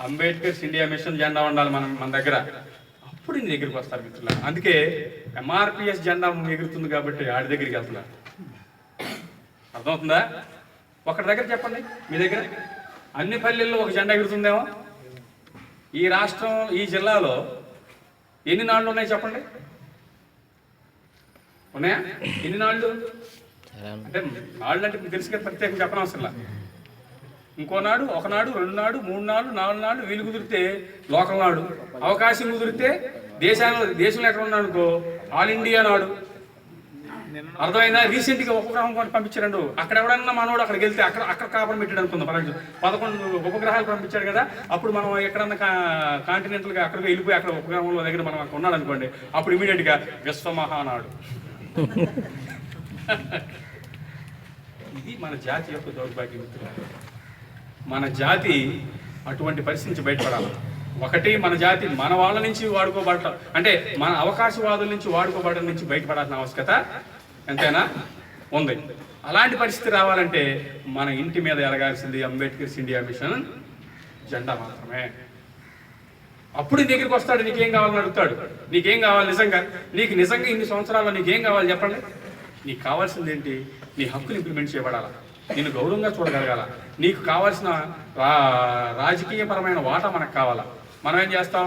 అంబేద్కర్స్ ఇండియా మిషన్ జెండా ఉండాలి మన దగ్గర. అప్పుడు నీ దగ్గరికి వస్తారు మిత్రులారా. అందుకే ఎంఆర్పిఎస్ జెండా ఎగురుతుంది కాబట్టి ఆడి దగ్గరికి వెళ్తున్నారు. అర్థమవుతుందా? ఒకటి దగ్గర చెప్పండి, మీ దగ్గర అన్ని పల్లెల్లో ఒక జెండా ఎగురుతుందేమో. ఈ రాష్ట్రం, ఈ జిల్లాలో ఎన్ని నాళ్ళు ఉన్నాయి చెప్పండి? ఉన్నాయా? ఎన్ని నాళ్ళు అంటే? నాళ్ళు అంటే మీకు తెలుసు కదా, ప్రత్యేకంగా చెప్పనవసరంలా. ఇంకోనాడు, ఒకనాడు, 2 నాడు, 3 నాడు, 4 నాడు, వీలు కుదిరితే లోకల్ నాడు, అవకాశం కుదిరితే దేశంలో ఎక్కడ ఉన్నాడు అనుకో ఆల్ ఇండియా నాడు. అర్థమైనా? రీసెంట్గా ఉపగ్రహం కొని పంపించాడు. అక్కడ ఎవడన్నా మనోడు అక్కడికి వెళ్తే అక్కడ కాపురం పెట్టాడు అనుకుందాం. ఫర్ ఎగ్జాంపుల్ 11 ఉపగ్రహాలు పంపించాడు కదా. అప్పుడు మనం ఎక్కడన్నా కాంటినెంటల్గా అక్కడికి వెళ్ళిపోయి అక్కడ ఉపగ్రహంలో దగ్గర మనం అక్కడ ఉన్నాడు అనుకోండి, అప్పుడు ఇమీడియట్గా విశ్వమహానాడు. ఇది మన జాతి యొక్క దౌర్భాగ్యం. మన జాతి అటువంటి పరిస్థితి నుంచి బయటపడాలి. ఒకటి, మన జాతి మన వాళ్ళ నుంచి వాడుకోబడటం, అంటే మన అవకాశవాదుల నుంచి వాడుకోబడటం నుంచి బయటపడాల్సిన ఆవశ్యకత ఎంతైనా ఉంది. అలాంటి పరిస్థితి రావాలంటే మన ఇంటి మీద ఎరగాల్సింది అంబేద్కర్స్ ఇండియా మిషన్ జెండా మాత్రమే. అప్పుడు నీ దగ్గరికి వస్తాడు, నీకేం కావాలని అడుగుతాడు. నీకేం కావాలి నిజంగా? నీకు నిజంగా ఇన్ని సంవత్సరాల్లో నీకేం కావాలి చెప్పండి? నీకు కావాల్సింది ఏంటి? నీ హక్కులు ఇంప్లిమెంట్ చేయబడాలా, నిన్ను గౌరవంగా చూడగలగాల, నీకు కావాల్సిన రాజకీయపరమైన వాటా మనకు కావాలా. మనం ఏం చేస్తాం?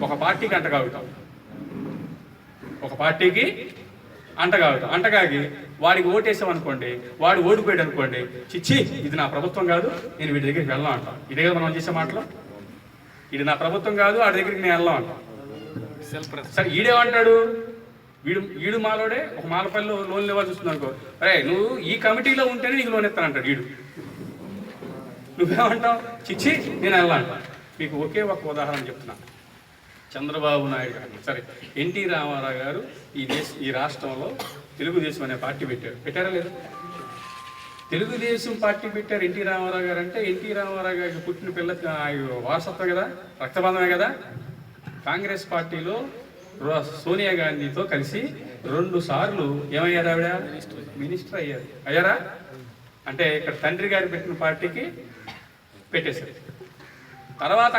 ఒక పార్టీకి అంటగాగుతాం, ఒక పార్టీకి అంటగాగి వాడికి ఓటేసాం అనుకోండి, వాడు ఓడిపోయాడు అనుకోండి, చిచ్చి ఇది నా ప్రభుత్వం కాదు, నేను వీడి దగ్గరికి వెళ్ళాం అంటాం. ఇదే కదా మనం చేసే మాటలు. ఇది నా ప్రభుత్వం కాదు, వాడి దగ్గరికి నేను వెళ్ళాం అంటాం. సరే, ఈడేమంటాడు? వీడు మాలోడే ఒక మాలపల్లిలో లోన్ ఇవ్వాలి చూస్తుంది అనుకో, అరే నువ్వు ఈ కమిటీలో ఉంటేనే నీకు లోన్ ఇస్తానంటాడు వీడు. నువ్వేమంటావు? చిచ్చి నేను వెళ్ళాలంటా. మీకు ఒకే ఒక ఉదాహరణ చెప్తున్నా. చంద్రబాబు నాయుడు గారు, సరే ఎన్టీ రామారావు గారు ఈ రాష్ట్రంలో తెలుగుదేశం అనే పార్టీ పెట్టారా లేదా? తెలుగుదేశం పార్టీ పెట్టారు ఎన్టీ రామారావు గారు అంటే ఎన్టీ రామారావు గారికి పుట్టిన పిల్ల వారసత్వం కదా, రక్తబంధమే కదా. కాంగ్రెస్ పార్టీలో సోనియా గాంధీతో కలిసి 2 సార్లు ఏమయ్యారు? ఆవిడ మినిస్టర్ అయ్యారా? అంటే ఇక్కడ తండ్రి గారు పెట్టిన పార్టీకి పెట్టేశారు. తర్వాత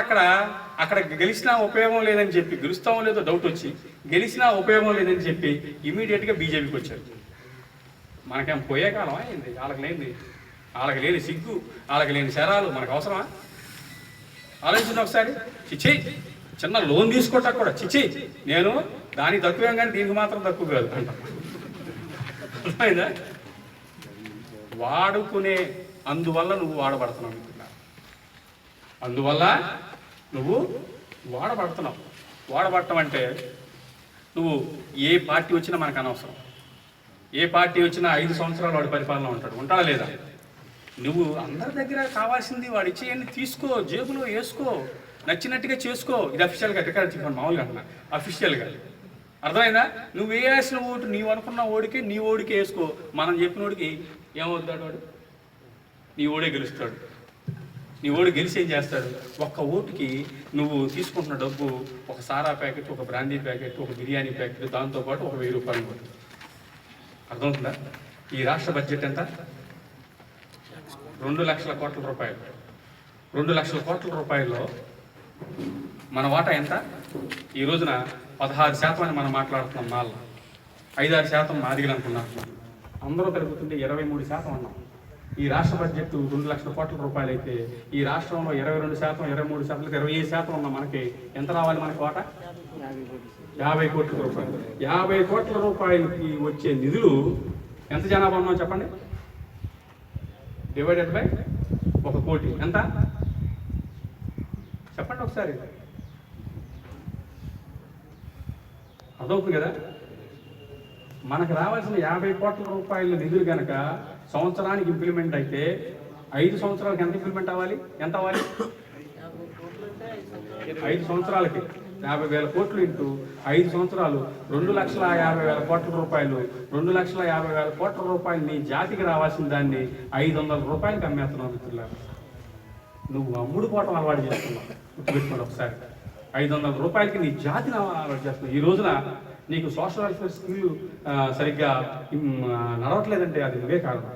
అక్కడ గెలిచినా ఉపయోగం లేదని చెప్పి, గెలుస్తామో లేదో డౌట్ వచ్చి గెలిచినా ఉపయోగం లేదని చెప్పి ఇమీడియట్గా బీజేపీకి వచ్చారు. మనకేం పోయే కాలం అయింది. వాళ్ళకి లేని సిగ్గు, వాళ్ళకి లేని శరాలు మనకు అవసరమా? ఆలోచించండి ఒకసారి. చిచ్చి, చిన్న లోన్ తీసుకోవటా కూడా చిచ్చి, నేను దానికి తక్కువేం కానీ దీనికి మాత్రం తక్కువ కాదు అంటాం. అర్థమైందా? వాడుకునే అందువల్ల నువ్వు వాడబడుతున్నావు. అందువల్ల నువ్వు వాడబడుతున్నావు. వాడబడటం అంటే నువ్వు ఏ పార్టీ వచ్చినా మనకు అనవసరం. ఏ పార్టీ వచ్చినా 5 సంవత్సరాలు వాడి పరిపాలన ఉంటాడా లేదా? నువ్వు అందరి దగ్గర కావాల్సింది వాడు ఇచ్చేయన్ని తీసుకో, జేబులో వేసుకో, నచ్చినట్టుగా చేసుకో. ఇది అఫీషియల్గా రికార్డ్ చెప్పండి, మామూలుగా అంటున్నా. అఫీషియల్గా అర్థమైందా? నువ్వు వేయాల్సిన ఓటు నీవు అనుకున్న ఓడికి నీ ఓడికి వేసుకో. మనం చెప్పిన ఓడికి ఏమవుతాడు? వాడు నీ ఓడే గెలుస్తాడు. నీ ఓడి గెలిచి ఏం చేస్తాడు? ఒక్క ఓటుకి నువ్వు తీసుకుంటున్న డబ్బు ఒక సారా ప్యాకెట్, ఒక బ్రాందీ ప్యాకెట్, ఒక బిర్యానీ ప్యాకెట్, దాంతోపాటు ఒక 1000 రూపాయలు కూడా. అర్థమవుతుందా? ఈ రాష్ట్ర బడ్జెట్ ఎంత? 2 లక్షల కోట్ల రూపాయలు. 2 లక్షల కోట్ల రూపాయల్లో మన వాటా ఎంత? ఈ రోజున 16% అని మనం మాట్లాడుతున్నాం. 5-6% మాదిగలు అనుకున్నాం. అందరూ కలుగుతుంటే 23% అన్నాం. ఈ రాష్ట్ర బడ్జెట్ 2 లక్షల కోట్ల రూపాయలు అయితే ఈ రాష్ట్రంలో 22%, 23%, 27% ఉన్న మనకి ఎంత రావాలి? మనకి వాటా 50 కోట్ల రూపాయలు. 50 కోట్ల రూపాయలకి వచ్చే నిధులు ఎంత జనాభా ఉన్నాం చెప్పండి? డివైడెడ్ బై 1 కోటి ఎంత చెప్పండి ఒకసారి. అదవుతుంది కదా? మనకు రావాల్సిన 50 కోట్ల రూపాయల నిధులు కనుక సంవత్సరానికి ఇంప్లిమెంట్ అయితే 5 సంవత్సరాలకి ఎంత ఇంప్లిమెంట్ అవ్వాలి? ఎంత అవ్వాలి? 5 సంవత్సరాలకి 50,000 కోట్లు ఇంటూ 5 సంవత్సరాలు 2,50,000 కోట్ల రూపాయలు. 2,50,000 కోట్ల రూపాయలు నీ జాతికి రావాల్సిన దాన్ని 500 రూపాయలకి అమ్మేస్తున్నావు మిత్రులారా. నువ్వు అమ్ముడు పోవటం అలవాటు చేస్తున్నావు. గుర్తుపెట్టుకోండి ఒకసారి. 500 రూపాయలకి నీ జాతిని అలవాటు చేస్తున్నావు. ఈ రోజున నీకు సోషల్ వెల్ఫేర్ స్కీమ్ సరిగ్గా నడవట్లేదంటే అది నువ్వే కారణం.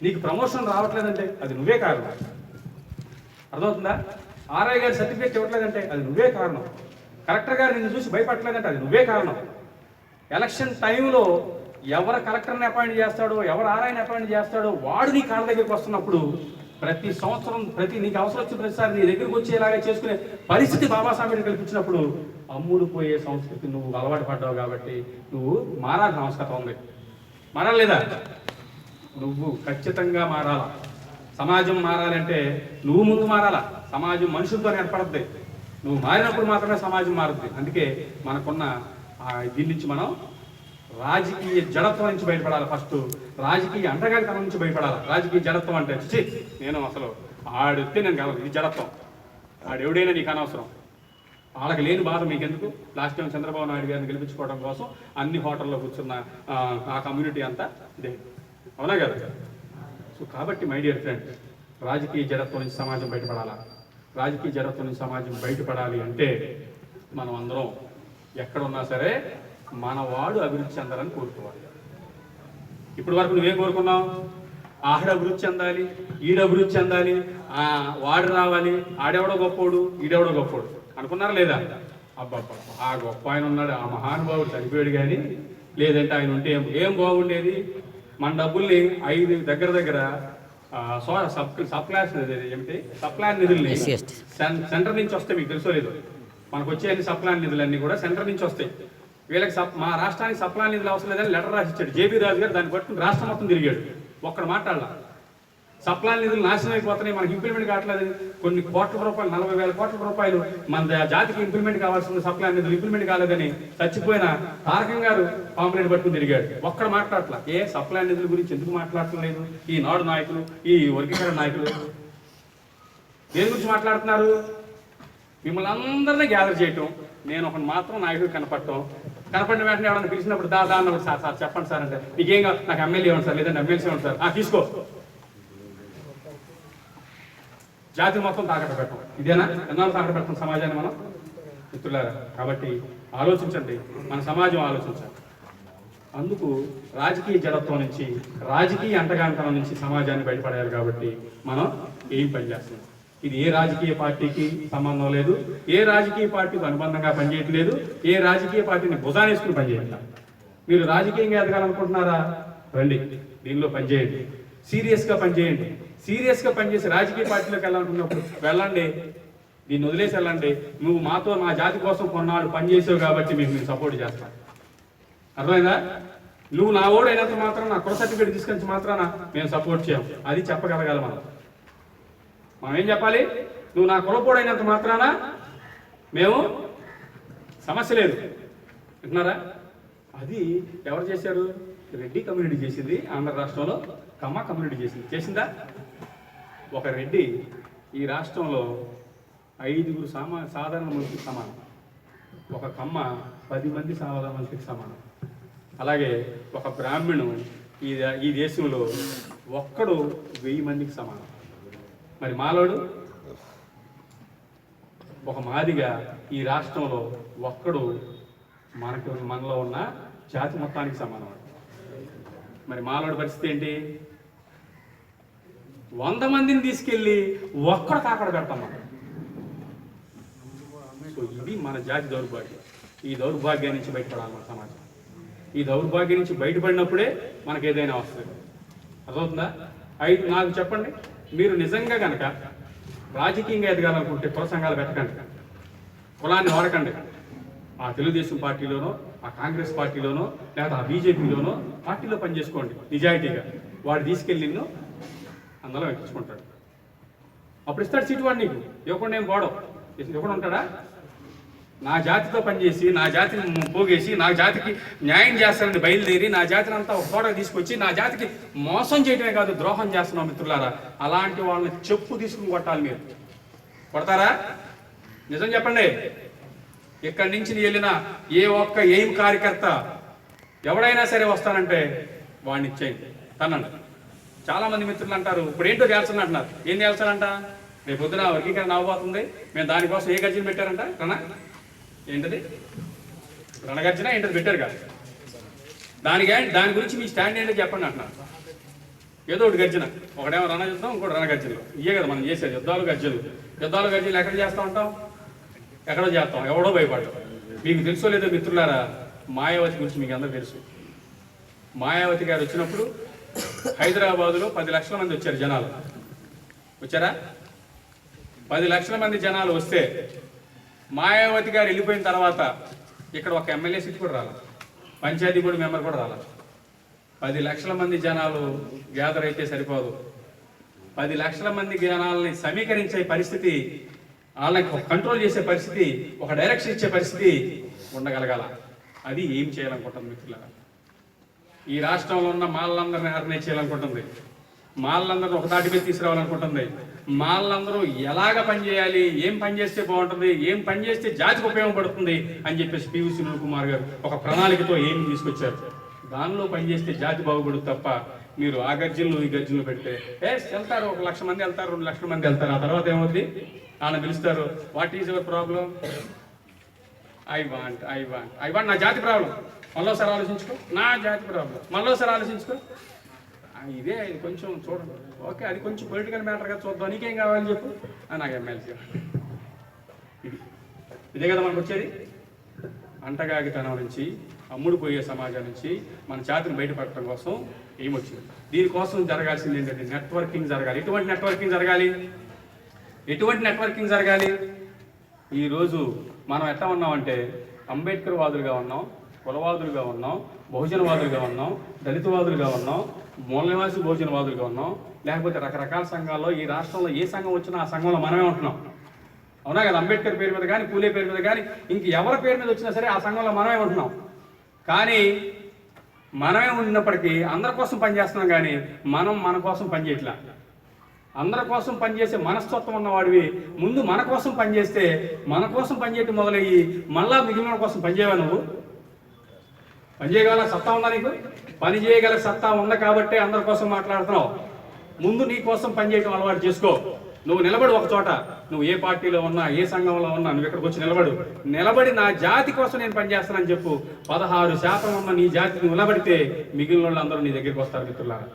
నీకు ప్రమోషన్ రావట్లేదంటే అది నువ్వే కారణం. అర్థమవుతుందా? ఆర్ఐ గారి సర్టిఫికేట్ ఇవ్వట్లేదంటే అది నువ్వే కారణం. కలెక్టర్ గారు నిన్ను చూసి భయపడట్లేదంటే అది నువ్వే కారణం. ఎలక్షన్ టైంలో ఎవరు కలెక్టర్ని అపాయింట్ చేస్తాడో, ఎవరు ఆర్ఐని అపాయింట్ చేస్తాడో వాడు నీ కాళ్ళ దగ్గరికి వస్తున్నప్పుడు ప్రతి సంవత్సరం నీకు అవసరం వచ్చిన ప్రతిసారి నీ దగ్గరికి వచ్చేలాగా చేసుకునే పరిస్థితి బాబాసాహెబ్ కల్పించినప్పుడు అమ్ముడు పోయే సంస్కృతి నువ్వు అలవాటు పడ్డావు కాబట్టి నువ్వు మారాల్సిన అవసరం ఉంది. మారాలేదా? నువ్వు ఖచ్చితంగా మారాలా. సమాజం మారాలంటే నువ్వు ముందు మారాలా. సమాజం మనుషులతో ఏర్పడద్ది. నువ్వు మారినప్పుడు మాత్రమే సమాజం మారుద్ది. అందుకే మనకున్న దీని నుంచి మనం రాజకీయ జడత్వం నుంచి బయటపడాలి. ఫస్ట్ రాజకీయ అంటగారితనం నుంచి బయటపడాలి. రాజకీయ జడత్వం అంటే నేను అసలు ఆడితే నేను కాదు, ఇది జడత్వం. ఆడెవడైనా నీకు అనవసరం. వాళ్ళకి లేని బాధ మీకెందుకు? లాస్ట్ టైం చంద్రబాబు నాయుడు గారిని గెలిపించుకోవడం కోసం అన్ని హోటల్లో కూర్చున్న ఆ కమ్యూనిటీ అంతా ఇదే, అవునా కదా? సో కాబట్టి మై డియర్ ఫ్రెండ్, రాజకీయ జడత్వం నుంచి సమాజం బయటపడాలా. రాజకీయ జడత్వం నుంచి సమాజం బయటపడాలి అంటే మనం అందరం ఎక్కడున్నా సరే మనవాడు అభివృద్ధి చెందాలని కోరుకోవాలి. ఇప్పటి వరకు నువ్వేం కోరుకున్నావు? ఆడ అభివృద్ధి చెందాలి, ఈడ అభివృద్ధి చెందాలి, వాడు రావాలి, ఆడెవడో గొప్పోడు, ఈడెవడో గొప్పోడు అనుకున్నారా లేదా? అబ్బాబ్బా, ఆ గొప్ప ఆయన ఉన్నాడు, ఆ మహానుభావుడు చనిపోయాడు కానీ లేదంటే ఆయన ఉంటే ఏం బాగుండేది? మన డబ్బుల్ని 5 దగ్గర సప్లాన్ నిధుల్ని సెంటర్ నుంచి వస్తాయి. మీకు తెలుసో లేదు? మనకు వచ్చే అన్ని సప్లాన్ నిధులన్నీ కూడా సెంటర్ నుంచి వస్తాయి. వీళ్ళకి మా రాష్ట్రానికి సప్లాన్ నిధులు అవసరం లేదని లెటర్ రాసి ఇచ్చాడు జేబీ రాజు గారు. దాన్ని పట్టుకుని రాష్ట్రం మొత్తం తిరిగాడు. ఒక్కడు మాట్లాడాల. సప్లాన్ నిధులు నాశనం అయిపోతున్నాయి, మనకి ఇంప్లిమెంట్ కావట్లేదు. కొన్ని కోట్ల రూపాయలు, 40,000 కోట్ల రూపాయలు మన జాతికి ఇంప్లిమెంట్ కావాల్సిన సప్లాన్ నిధులు ఇంప్లిమెంట్ కాలేదని చచ్చిపోయిన తారకం గారు పాంప్లెట్ పట్టుకుని తిరిగాడు. ఒక్కడ మాట్లాడట్లా. సప్లాన్ నిధుల గురించి ఎందుకు మాట్లాడట్లేదు ఈ నాడు నాయకులు, ఈ వర్గీకరణ నాయకులు? దేని గురించి మాట్లాడుతున్నారు? మిమ్మల్ని అందరినీ గ్యాదర్ చేయటం, నేను ఒక మాత్రం నాయకుడు కనపడిన వెంటనే ఎవరైనా పిలిచినప్పుడు దా అన్నప్పుడు సార్ చెప్పండి సార్ అంటే నీకేం కాదు, నాకు ఎమ్మెల్యే ఉంది సార్, లేదంటే ఎమ్మెల్సీ ఉంది సార్, తీసుకో. జాతి మొత్తం తాకట్టు పెట్టడం ఇదేనా? ఎన్నాళ్ళు తాకట్టు పెట్టడం సమాజాన్ని మనం? మిత్రులారా, కాబట్టి ఆలోచించండి, మన సమాజం ఆలోచించాలి. అందుకు రాజకీయ జడత్వం నుంచి, రాజకీయ అంటగాంతనం నుంచి సమాజాన్ని బయటపడేయాలి. కాబట్టి మనం ఏం పని చేస్తున్నాం? ఇది ఏ రాజకీయ పార్టీకి సంబంధం లేదు, ఏ రాజకీయ పార్టీకి అనుబంధంగా పనిచేయట్లేదు, ఏ రాజకీయ పార్టీని భుజానేసుకుని పనిచేయట్లేదు. మీరు రాజకీయంగా ఎదగాలనుకుంటున్నారా? రండి, దీనిలో పనిచేయండి, సీరియస్గా పనిచేయండి. సీరియస్గా పనిచేసి రాజకీయ పార్టీలోకి వెళ్ళాలనుకున్నప్పుడు వెళ్ళండి, దీన్ని వదిలేసి వెళ్ళండి. నువ్వు మాతో మా జాతి కోసం కొన్నాళ్ళు పనిచేసావు కాబట్టి మీకు నేను సపోర్ట్ చేస్తాను. అర్థమైందా? నువ్వు నా ఓడు అయినంత మాత్రం నా కుల సర్టిఫికేట్ తీసుకొచ్చి మాత్రాన మేము సపోర్ట్ చేయం. అది చెప్పగలగాలి మనం ఏం చెప్పాలి? నువ్వు నా కులపోడు అయినంత మాత్రాన మేము సమస్య లేదు వింటున్నారా? అది ఎవరు చేశారు? రెడ్డి కమ్యూనిటీ చేసింది. ఆంధ్ర రాష్ట్రంలో కమ్మ కమ్యూనిటీ చేసిందా? ఒక రెడ్డి ఈ రాష్ట్రంలో 5 సాధారణ మనుషులకు సమానం. ఒక కమ్మ 10 మంది మనుషులకు సమానం. అలాగే ఒక బ్రాహ్మణు ఈ దేశంలో ఒక్కడు 1000 మందికి సమానం. మరి మాలోడు ఒక మాదిగా ఈ రాష్ట్రంలో ఒక్కడు మనలో ఉన్న జాతి మొత్తానికి సమానం. మరి మాలోడు పరిస్థితి ఏంటి? 100 మందిని తీసుకెళ్ళి ఒక్కడు కాకడ పెడతాం మనం. సో ఇది మన జాతి దౌర్భాగ్యం. ఈ దౌర్భాగ్యం నుంచి బయటపడాలి మన సమాజం. ఈ దౌర్భాగ్యం నుంచి బయటపడినప్పుడే మనకు ఏదైనా వస్తుంది. అర్థమవుతుందా? నాకు చెప్పండి, మీరు నిజంగా కనుక రాజకీయంగా ఎదగాలనుకుంటే కుల సంఘాలు పెట్టకండి, కులాన్ని వాడకండి. ఆ తెలుగుదేశం పార్టీలోనో, ఆ కాంగ్రెస్ పార్టీలోనో, లేదా ఆ బీజేపీలోనో పార్టీలో పనిచేసుకోండి నిజాయితీగా. వాడు తీసుకెళ్ళి నిన్ను అందులో ఎక్కించుకుంటాడు. అప్పుడు ఇస్తాడు సీటు వాడు నీకు. ఇవ్వకుండా ఏం పోవడం, ఇవ్వకుండా ఉంటాడా? నా జాతితో పనిచేసి, నా జాతిని పోగేసి, నా జాతికి న్యాయం చేస్తానని బయలుదేరి, నా జాతిని అంతా ఒక చోటకి తీసుకొచ్చి, నా జాతికి మోసం చేయడమే కాదు ద్రోహం చేస్తున్నాం మిత్రులారా. అలాంటి వాళ్ళని చెప్పు తీసుకుని కొట్టాలి. మీరు కొడతారా? నిజం చెప్పండి. ఇక్కడి నుంచి వెళ్ళిన ఏ ఒక్క ఎయిమ్ కార్యకర్త ఎవడైనా సరే వస్తానంటే వాడిని ఇచ్చేయండి, తనండి. చాలా మంది మిత్రులు అంటారు, ఇప్పుడు ఏంటో తేల్చని అంటున్నారు. ఏం తేల్చాలంట? రేపు పొద్దున వర్గీకరణ అవ్వబోతుంది, మేము దానికోసం ఏ గర్జన పెట్టారంట? ఏంటది రణగర్జన ఏంటది పెట్టారు కదా, దాని గురించి మీ స్టాండ్ ఏంటో చెప్పండి అంటున్నారు. ఏదో ఒకటి గర్జన, ఒకటేమో రణ యుద్ధం, ఇంకోటి రణగర్జనలు. ఇవే కదా మనం చేసేది, యుద్ధాలు గర్జనలు ఎక్కడ చేస్తూ ఉంటాం? ఎక్కడో చేస్తాం, ఎవడో భయపడతాం. మీకు తెలుసో లేదో మిత్రులారా, మాయావతి గురించి మీకు అందరూ తెలుసు. మాయావతి గారు వచ్చినప్పుడు హైదరాబాదులో 10 లక్షల మంది వచ్చారు జనాలు. వచ్చారా? 10 లక్షల మంది జనాలు వస్తే మాయావతి గారు వెళ్ళిపోయిన తర్వాత ఇక్కడ ఒక ఎమ్మెల్యే సీట్ కూడా రాల, పంచాయతీ బోర్డు మెంబర్ కూడా రాల. 10 లక్షల మంది జనాలు గ్యాదర్ అయితే సరిపోదు. 10 లక్షల మంది జనాలని సమీకరించే పరిస్థితి, వాళ్ళకి కంట్రోల్ చేసే పరిస్థితి, ఒక డైరెక్షన్ ఇచ్చే పరిస్థితి ఉండగలగాల. అది ఏం చేయాలనుకుంటుంది మిత్రులారా? ఈ రాష్ట్రంలో ఉన్న మాళ్ళందరినీ హరణే చేయాలనుకుంటుంది, మాళ్ళందరినీ ఒక తాటి మీద తీసుకురావాలనుకుంటుంది. మాళ్ళందరూ ఎలాగ పనిచేయాలి, ఏం పని చేస్తే బాగుంటుంది, ఏం పని చేస్తే జాతికి ఉపయోగపడుతుంది అని చెప్పేసి పివి సునీల్ కుమార్ గారు ఒక ప్రణాళికతో ఏమి తీసుకొచ్చారు. దానిలో పనిచేస్తే జాతి బాగుపడుతుంది తప్ప మీరు ఆ గర్జనలు ఈ గర్జనలు పెడితే వెళ్తారు, 1 లక్ష మంది వెళ్తారు, 2 లక్షల మంది వెళ్తారు. ఆ తర్వాత ఏమవుతుంది? ఆయన పిలుస్తారు, what is your problem? I want నా జాతి ప్రాబ్లం. మళ్ళీసారి ఆలోచించుకో, నా జాతి ప్రాబ్లం మళ్ళీసారి ఆలోచించుకో. ఇదే కొంచెం చూడండి, ఓకే అది కొంచెం పొలిటికల్ మ్యాటర్గా చూద్దాం, నీకేం కావాలి చెప్పు అని నాకు ఎమ్మెల్సీ. ఇదే కదా మనకు వచ్చేది. అంటగాగితనం నుంచి, అమ్ముడుపోయే సమాజం నుంచి మన జాతిని బయటపడటం కోసం ఏమొచ్చింది? దీనికోసం జరగాల్సింది ఏంటంటే నెట్వర్కింగ్ జరగాలి. ఎటువంటి నెట్వర్కింగ్ జరగాలి? ఈరోజు మనం ఎట్లా ఉన్నామంటే అంబేద్కర్ వాదులుగా ఉన్నాం, కులవాదులుగా ఉన్నాం, బహుజనవాదులుగా ఉన్నాం, దళితవాదులుగా ఉన్నాం, మూల నివాసి బహుజనవాదులుగా ఉన్నాం. లేకపోతే రకరకాల సంఘాల్లో ఈ రాష్ట్రంలో ఏ సంఘం వచ్చినా ఆ సంఘంలో మనమే ఉంటున్నాం. అవునా కదా? అంబేద్కర్ పేరు మీద కానీ, పూలే పేరు మీద కానీ, ఇంక ఎవరి పేరు మీద వచ్చినా సరే ఆ సంఘంలో మనమే ఉంటున్నాం. కానీ మనమే ఉన్నప్పటికీ అందరి కోసం పనిచేస్తున్నాం, కానీ మనం మన కోసం పనిచేయట్లా. అందరి కోసం పనిచేసే మనస్తత్వం ఉన్నవాడివి ముందు మన కోసం పనిచేస్తే, మన కోసం పనిచేయటం మొదలయ్యి మళ్ళా మిగిలిన కోసం పనిచేయవా? నువ్వు పనిచేయగల సత్తా ఉందా నీకు? పని చేయగల సత్తా ఉంది కాబట్టే అందరి కోసం మాట్లాడుతున్నావు. ముందు నీ కోసం పనిచేయటం అలవాటు చేసుకో. నువ్వు నిలబడి ఒక చోట, నువ్వు ఏ పార్టీలో ఉన్నా, ఏ సంఘంలో ఉన్నా, నువ్వు ఇక్కడికి వచ్చి నిలబడి నా జాతి కోసం నేను పనిచేస్తానని చెప్పు. 16% ఉన్న నీ జాతిని నిలబడితే మిగిలిన వాళ్ళు అందరూ నీ దగ్గరికి వస్తారు మిత్రులారా.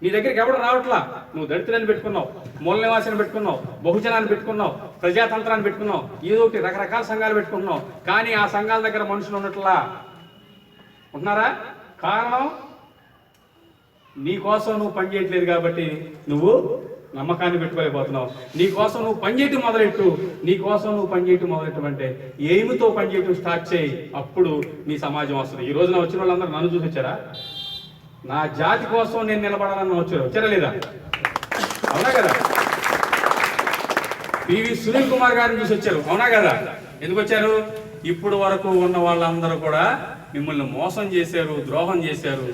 నీ దగ్గరికి ఎవరు రావట్లా. నువ్వు దళితులని పెట్టుకున్నావు, మూల నివాసాన్ని పెట్టుకున్నావు, బహుజనాన్ని పెట్టుకున్నావు, ప్రజాతంత్రాన్ని పెట్టుకున్నావు, ఏదో ఒకటి రకరకాల సంఘాలు పెట్టుకుంటున్నావు. కానీ ఆ సంఘాల దగ్గర మనుషులు ఉన్నట్లా ఉంటున్నారా? కారణం నీ కోసం నువ్వు పనిచేయట్లేదు కాబట్టి నువ్వు నమ్మకాన్ని పెట్టుకోలేకపోతున్నావు. నీ కోసం నువ్వు పనిచేయటం మొదలెట్టు అంటే ఏమితో పనిచేయటం స్టార్ట్ చేయి, అప్పుడు నీ సమాజం వస్తుంది. ఈ రోజున వచ్చిన వాళ్ళందరూ నన్ను చూసి వచ్చారా? నా జాతి కోసం నేను నిలబడాలని వచ్చారా లేదా? అవునా కదా? పివి సునీల్ కుమార్ గారిని చూసి వచ్చారు. అవునా కదా? ఎందుకు వచ్చారు? ఇప్పుడు వరకు ఉన్న వాళ్ళందరూ కూడా మిమ్మల్ని మోసం చేశారు, ద్రోహం చేశారు.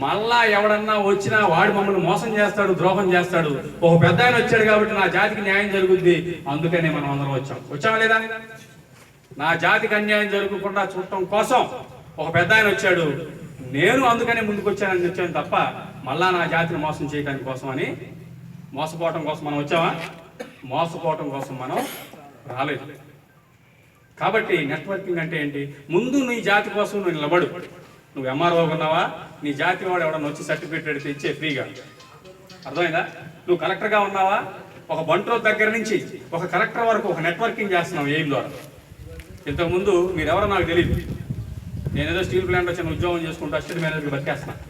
మళ్ళా ఎవడన్నా వచ్చినా వాడు మమ్మల్ని మోసం చేస్తాడు, ద్రోహం చేస్తాడు. ఒక పెద్ద ఆయన వచ్చాడు కాబట్టి నా జాతికి న్యాయం జరుగుద్ది, అందుకనే మనం అందరం వచ్చామా లేదా? నా జాతికి అన్యాయం జరగకుండా చూడటం కోసం ఒక పెద్ద ఆయన వచ్చాడు. నేను అందుకనే ముందుకు వచ్చాను తప్ప మళ్ళా నా జాతిని మోసం చేయడానికి కోసం అని, మోసపోవటం కోసం మనం వచ్చామా? మోసపోవటం కోసం మనం రాలేదు. కాబట్టి నెట్వర్కింగ్ అంటే ఏంటి? ముందు నీ జాతి కోసం నువ్వు నిలబడు. నువ్వు ఎంఆర్ఓ ఉన్నావా, నీ జాతి వాడు ఎవడన్నా వచ్చి సర్టిఫికేట్ అడిగితే ఇచ్చే ఫ్రీగా. అర్థమైందా? నువ్వు కలెక్టర్గా ఉన్నావా, ఒక బంట్రోడ్ దగ్గర నుంచి ఒక కలెక్టర్ వరకు ఒక నెట్వర్కింగ్ చేస్తున్నావు ఎయిమ్ ద్వారా. ఇంతకుముందు మీరెవరో నాకు తెలియదు. నేనేదో స్టీల్ ప్లాంట్ వచ్చిన ఉద్యోగం చేసుకుంటూ అసిస్టెంట్ మేనేజర్గా బతికేస్తున్నాను.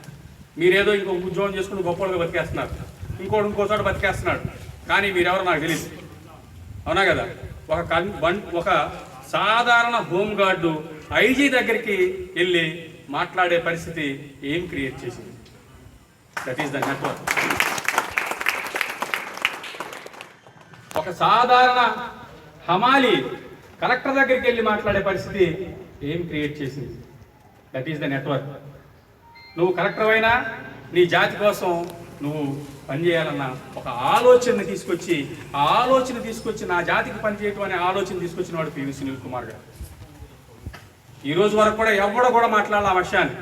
మీరేదో ఇంకొక ఉద్యోగం చేసుకుంటూ గొప్పగా బతికేస్తున్నారు. ఇంకోసారి బతికేస్తున్నాడు. కానీ మీరెవరో నాకు తెలియదు. అవునా కదా? ఒక సాధారణ హోంగార్డు ఐజీ దగ్గరికి వెళ్ళి మాట్లాడే పరిస్థితి ఏం క్రియేట్ చేసింది? That is the network. ఒక సాధారణ హమాలి కలెక్టర్ దగ్గరికి వెళ్ళి మాట్లాడే పరిస్థితి ఏం క్రియేట్ చేసింది? That is the network. నువ్వు కలెక్టర్ అయినా నీ జాతి కోసం నువ్వు పనిచేయాలన్న ఒక ఆలోచన తీసుకొచ్చి నా జాతికి పనిచేయటం అనే ఆలోచన తీసుకొచ్చిన వాడు పివి సునీల్ కుమార్ గారు. ఈ రోజు వరకు కూడా ఎవడో కూడా మాట్లాడాలి ఆ విషయాన్ని.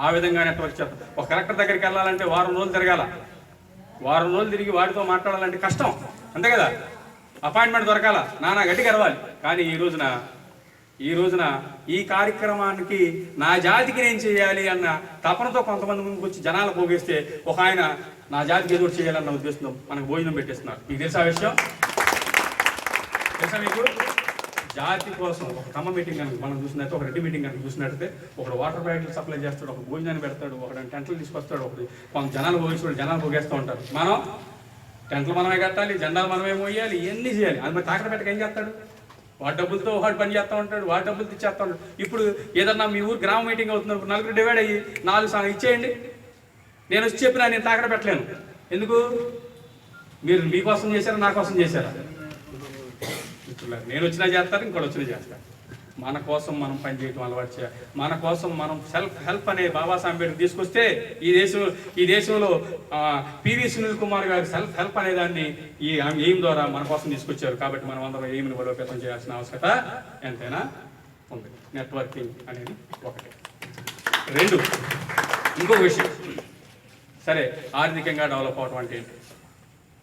ఆ విధంగా నెట్వర్క్ చేస్తాం. ఒక కలెక్టర్ దగ్గరికి వెళ్ళాలంటే వారం రోజులు తిరగాల. వారం రోజులు తిరిగి వాడితో మాట్లాడాలంటే కష్టం, అంతే కదా? అపాయింట్మెంట్ దొరకాల, నానా గట్టి గెలవాలి. కానీ ఈ రోజున ఈ కార్యక్రమానికి నా జాతికి నేను చేయాలి అన్న తపనతో కొంతమంది ముందుకు వచ్చి జనాలు పోగేస్తే ఒక ఆయన నా జాతికి ఏదో చేయాలన్న ఉద్దేశంతో మనకు భోజనం పెట్టేస్తున్నారు. మీకు తెలుసా విషయం? తెలుసా మీకు? జాతి కోసం ఒక కమ్మ మీటింగ్ కనుక మనం చూసినట్టు, ఒక రెడ్డి మీటింగ్ కనుక చూసినట్టయితే ఒకడు వాటర్ ప్యాకెట్లు సప్లై చేస్తాడు, ఒక భోజనాన్ని పెడతాడు, ఒకడు టెంట్లు తీసుకొస్తాడు, ఒకటి కొంత జనాలు పోగేస్తూ ఉంటారు. మనం టెంట్లు మనమే కట్టాలి, జెండాలు మనమే మోయాలి, ఇవన్నీ చేయాలి. అది మరి తాకడ పెట్టక ఏం చేస్తాడు? వాడి డబ్బులతో వాడు పని చేస్తూ ఉంటాడు, వాడి డబ్బులు తెచ్చేస్తూ ఉంటాడు. ఇప్పుడు ఏదన్నా మీ ఊరు గ్రామ మీటింగ్ అవుతున్నారు, నలుగురు డివైడ్ అయ్యి 4 ఇచ్చేయండి. నేను వచ్చి చెప్పినా నేను తాకడ పెట్టలేను. ఎందుకు? మీరు మీకోసం చేశారా, నా కోసం చేశారా? నేను వచ్చినా చేస్తారు, ఇంకోటి వచ్చినా చేస్తారు. మన కోసం మనం పనిచేయటం అలవాటు చేయాలి. మన కోసం మనం సెల్ఫ్ హెల్ప్ అనే బాబాసాహెబ్ అంబేద్కర్ తీసుకొస్తే ఈ దేశంలో పివి సునీల్ కుమార్ గారు సెల్ఫ్ హెల్ప్ అనేదాన్ని ఈ ఎయిమ్ ద్వారా మన కోసం తీసుకొచ్చారు. కాబట్టి మనం అందరం ఎయిమ్ని బలోపేతం చేయాల్సిన అవసరత ఎంతైనా ఉంది. నెట్వర్కింగ్ అనేది ఒకటి. 2, ఇంకొక విషయం. సరే, ఆర్థికంగా డెవలప్ అవటం అంటే ఏంటి?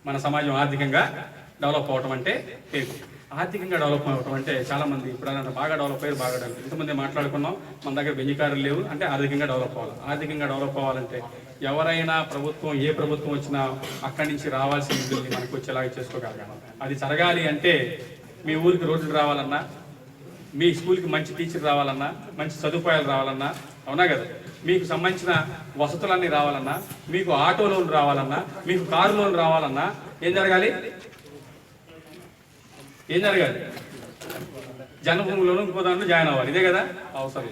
మన సమాజం ఆర్థికంగా డెవలప్ అవటం అంటే ఏంటి? ఆర్థికంగా డెవలప్ అవ్వటం అంటే చాలామంది ఇప్పుడు బాగా డెవలప్ అయ్యారు, బాగా డెవలప్. ఇంతమంది మాట్లాడుకున్నాం, మన దగ్గర బెంజికారులు లేవు అంటే ఆర్థికంగా డెవలప్ అవ్వాలి. ఆర్థికంగా డెవలప్ అవ్వాలంటే ఎవరైనా ఏ ప్రభుత్వం వచ్చినా అక్కడి నుంచి రావాల్సిన నిధుల్ని మనకు వచ్చేలాగా చేసుకోగలగాలి. అది జరగాలి అంటే మీ ఊరికి రోడ్లు రావాలన్నా, మీ స్కూల్కి మంచి టీచర్ రావాలన్నా, మంచి సదుపాయాలు రావాలన్నా, అవునా కదా? మీకు సంబంధించిన వసతులన్నీ రావాలన్నా, మీకు ఆటో లోన్ రావాలన్నా, మీకు కారు లోన్ రావాలన్నా ఏం జరగాలి? జన్మభూమిలోనూ ఇంకో దాంట్లో జాయిన్ అవ్వాలి. ఇదే కదా అవసరం.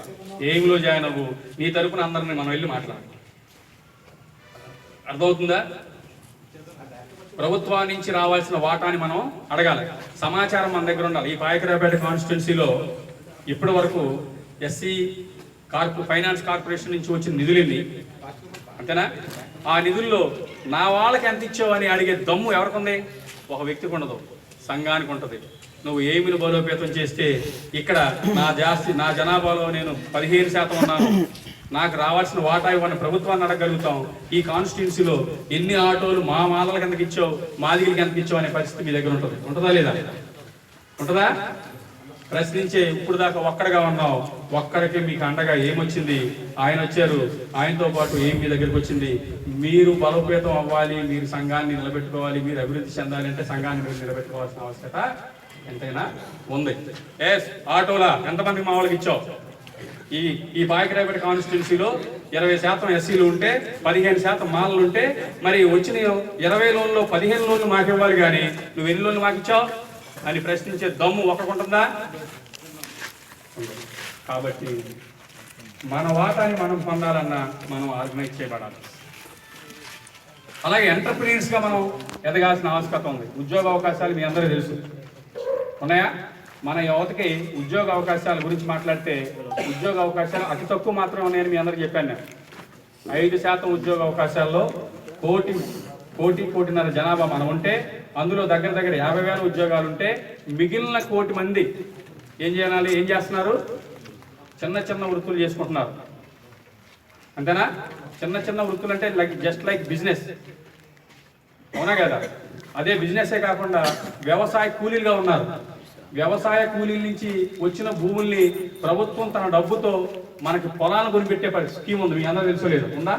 ఎయిమ్లో జాయిన్ అవ్వు, నీ తరపున అందరిని మనం వెళ్ళి మాట్లాడాలి. అర్థమవుతుందా? ప్రభుత్వం నుంచి రావాల్సిన వాటాని మనం అడగాలి. సమాచారం మన దగ్గర ఉండాలి. ఈ పాయకరావుపేట కాన్స్టిట్యున్సీలో ఇప్పటి వరకు ఎస్సీ ఫైనాన్స్ కార్పొరేషన్ నుంచి వచ్చిన నిధులన్నీ, అంతేనా? ఆ నిధుల్లో నా వాళ్ళకి ఎంత ఇచ్చావు అని అడిగే దమ్ము ఎవరికి ఉంది? ఒక వ్యక్తికి ఉండదు, సంఘానికి ఉంటుంది. నువ్వు ఏమిని బలోపేతం చేస్తే ఇక్కడ నా జనాభాలో నేను 15% ఉన్నాను, నాకు రావాల్సిన వాటా ఇవ్వని ప్రభుత్వాన్ని అడగలుగుతాం. ఈ కాన్స్టిట్యున్సీలో ఎన్ని ఆటోలు మా మాలలకు ఎంతకు ఇచ్చావు, మాదిగిరికి ఎంతకు ఇచ్చావు అనే పరిస్థితి మీ దగ్గర ఉంటుంది. ఉంటుందా లేదా? ఉంటుందా? ప్రశ్నించే ఇప్పుడు దాకా ఒక్కడగా ఉన్నావు, ఒక్కడికి మీకు అండగా ఏమొచ్చింది? ఆయన వచ్చారు, ఆయనతో పాటు ఏం మీ దగ్గరికి వచ్చింది? మీరు బలోపేతం అవ్వాలి, మీరు సంఘాన్ని నిలబెట్టుకోవాలి, మీరు అభివృద్ధి చెందాలి అంటే సంఘాన్ని మీరు నిలబెట్టుకోవాల్సిన అవసరత ఎంతైనా ఉంది. ఆటోలా ఎంతమందికి మా వాళ్ళకి ఇచ్చావు? ఈ పాయకరావుపేట కాన్స్టిట్యున్సీలో 20% ఎస్సీలు ఉంటే 15% మాలలు ఉంటే మరి వచ్చిన 20 లోన్లో 15 లోన్లు మాకు ఇవ్వాలి, కానీ నువ్వు ఎన్ని లోన్లు మాకు ఇచ్చావు అని ప్రశ్నించే దమ్ము ఒకకుంటుందా? కాబట్టి మన వాటాని మనం పొందాలన్నా మనం ఆర్గనైజ్ చేయబడాలి. అలాగే ఎంటర్ప్రీనర్స్గా మనం ఎదగాల్సిన ఆవశ్యకత ఉంది. ఉద్యోగ అవకాశాలు మీ అందరూ తెలుసు ఉన్నాయా? మన యువతకి ఉద్యోగ అవకాశాల గురించి మాట్లాడితే ఉద్యోగ అవకాశాలు అతి తక్కువ మాత్రమే ఉన్నాయని మీ అందరికీ చెప్పాను నేను. 5% ఉద్యోగ అవకాశాల్లో కోటిన్నర జనాభా మనం ఉంటే అందులో దగ్గర 50,000 ఉద్యోగాలు ఉంటే మిగిలిన 1,000,000 మంది ఏం చేయాలి? ఏం చేస్తున్నారు? చిన్న చిన్న వృత్తులు చేసుకుంటున్నారు, అంతేనా? చిన్న చిన్న వృత్తులు అంటే జస్ట్ లైక్ బిజినెస్, అవునా కదా? అదే బిజినెసే కాకుండా వ్యవసాయ కూలీలుగా ఉన్నారు. వ్యవసాయ కూలీల నుంచి వచ్చిన భూముల్ని ప్రభుత్వం తన డబ్బుతో మనకి పొలాలను కొనిపెట్టే స్కీమ్ ఉంది. మీ అందరూ తెలుసుకోలేదు? ఉందా?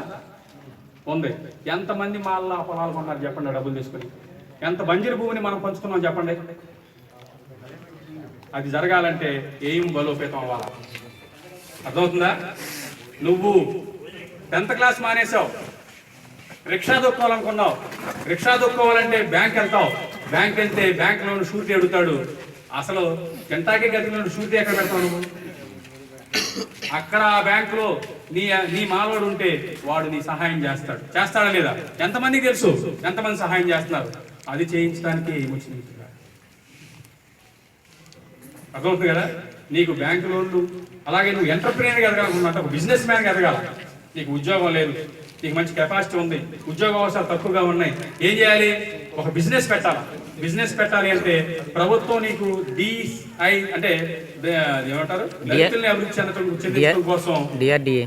ఉంది. ఎంతమంది మాల్లో పొలాలు కొన్నారు చెప్పండి డబ్బులు తీసుకుని? ఎంత బంజరు భూమిని మనం పంచుకున్నాం చెప్పండి? అది జరగాలంటే ఏం బలోపేతం అవ్వాలా? అర్థమవుతుందా? నువ్వు 10th క్లాస్ మానేసావు, రిక్షా దొక్కోవాలనుకున్నావు. రిక్షా దొక్కోవాలంటే బ్యాంక్ వెళ్తావు. బ్యాంక్ వెళ్తే బ్యాంక్ లోన్ షూరిటీ అడుగుతాడు. అసలు గంటాకే గదిలో షూరిటీ ఎక్కడ పెడతావు నువ్వు? అక్కడ ఆ బ్యాంకులో నీ మాలోడు ఉంటే వాడు నీ సహాయం చేస్తాడా లేదా? ఎంతమందికి తెలుసు? ఎంతమంది సహాయం చేస్తున్నారు? అది చేయించడానికి వచ్చింది. అర్థమవుతుంది కదా? నీకు బ్యాంకు లోన్లు, అలాగే నువ్వు ఎంటర్ప్రీనర్గా ఎదగాలనుకున్నట్టు ఒక బిజినెస్ మ్యాన్గా ఎదగాల. నీకు ఉద్యోగం లేదు, నీకు మంచి కెపాసిటీ ఉంది, ఉద్యోగ అవకాశాలు తక్కువగా ఉన్నాయి. ఏం చేయాలి? ఒక బిజినెస్ పెట్టాలి. బిజినెస్ పెట్టాలి అంటే ప్రభుత్వం నీకు డిఐ అంటే ఏమంటారు, దళితుల్ని అభివృద్ధి చెందించడం కోసం డిఆర్డిఏ,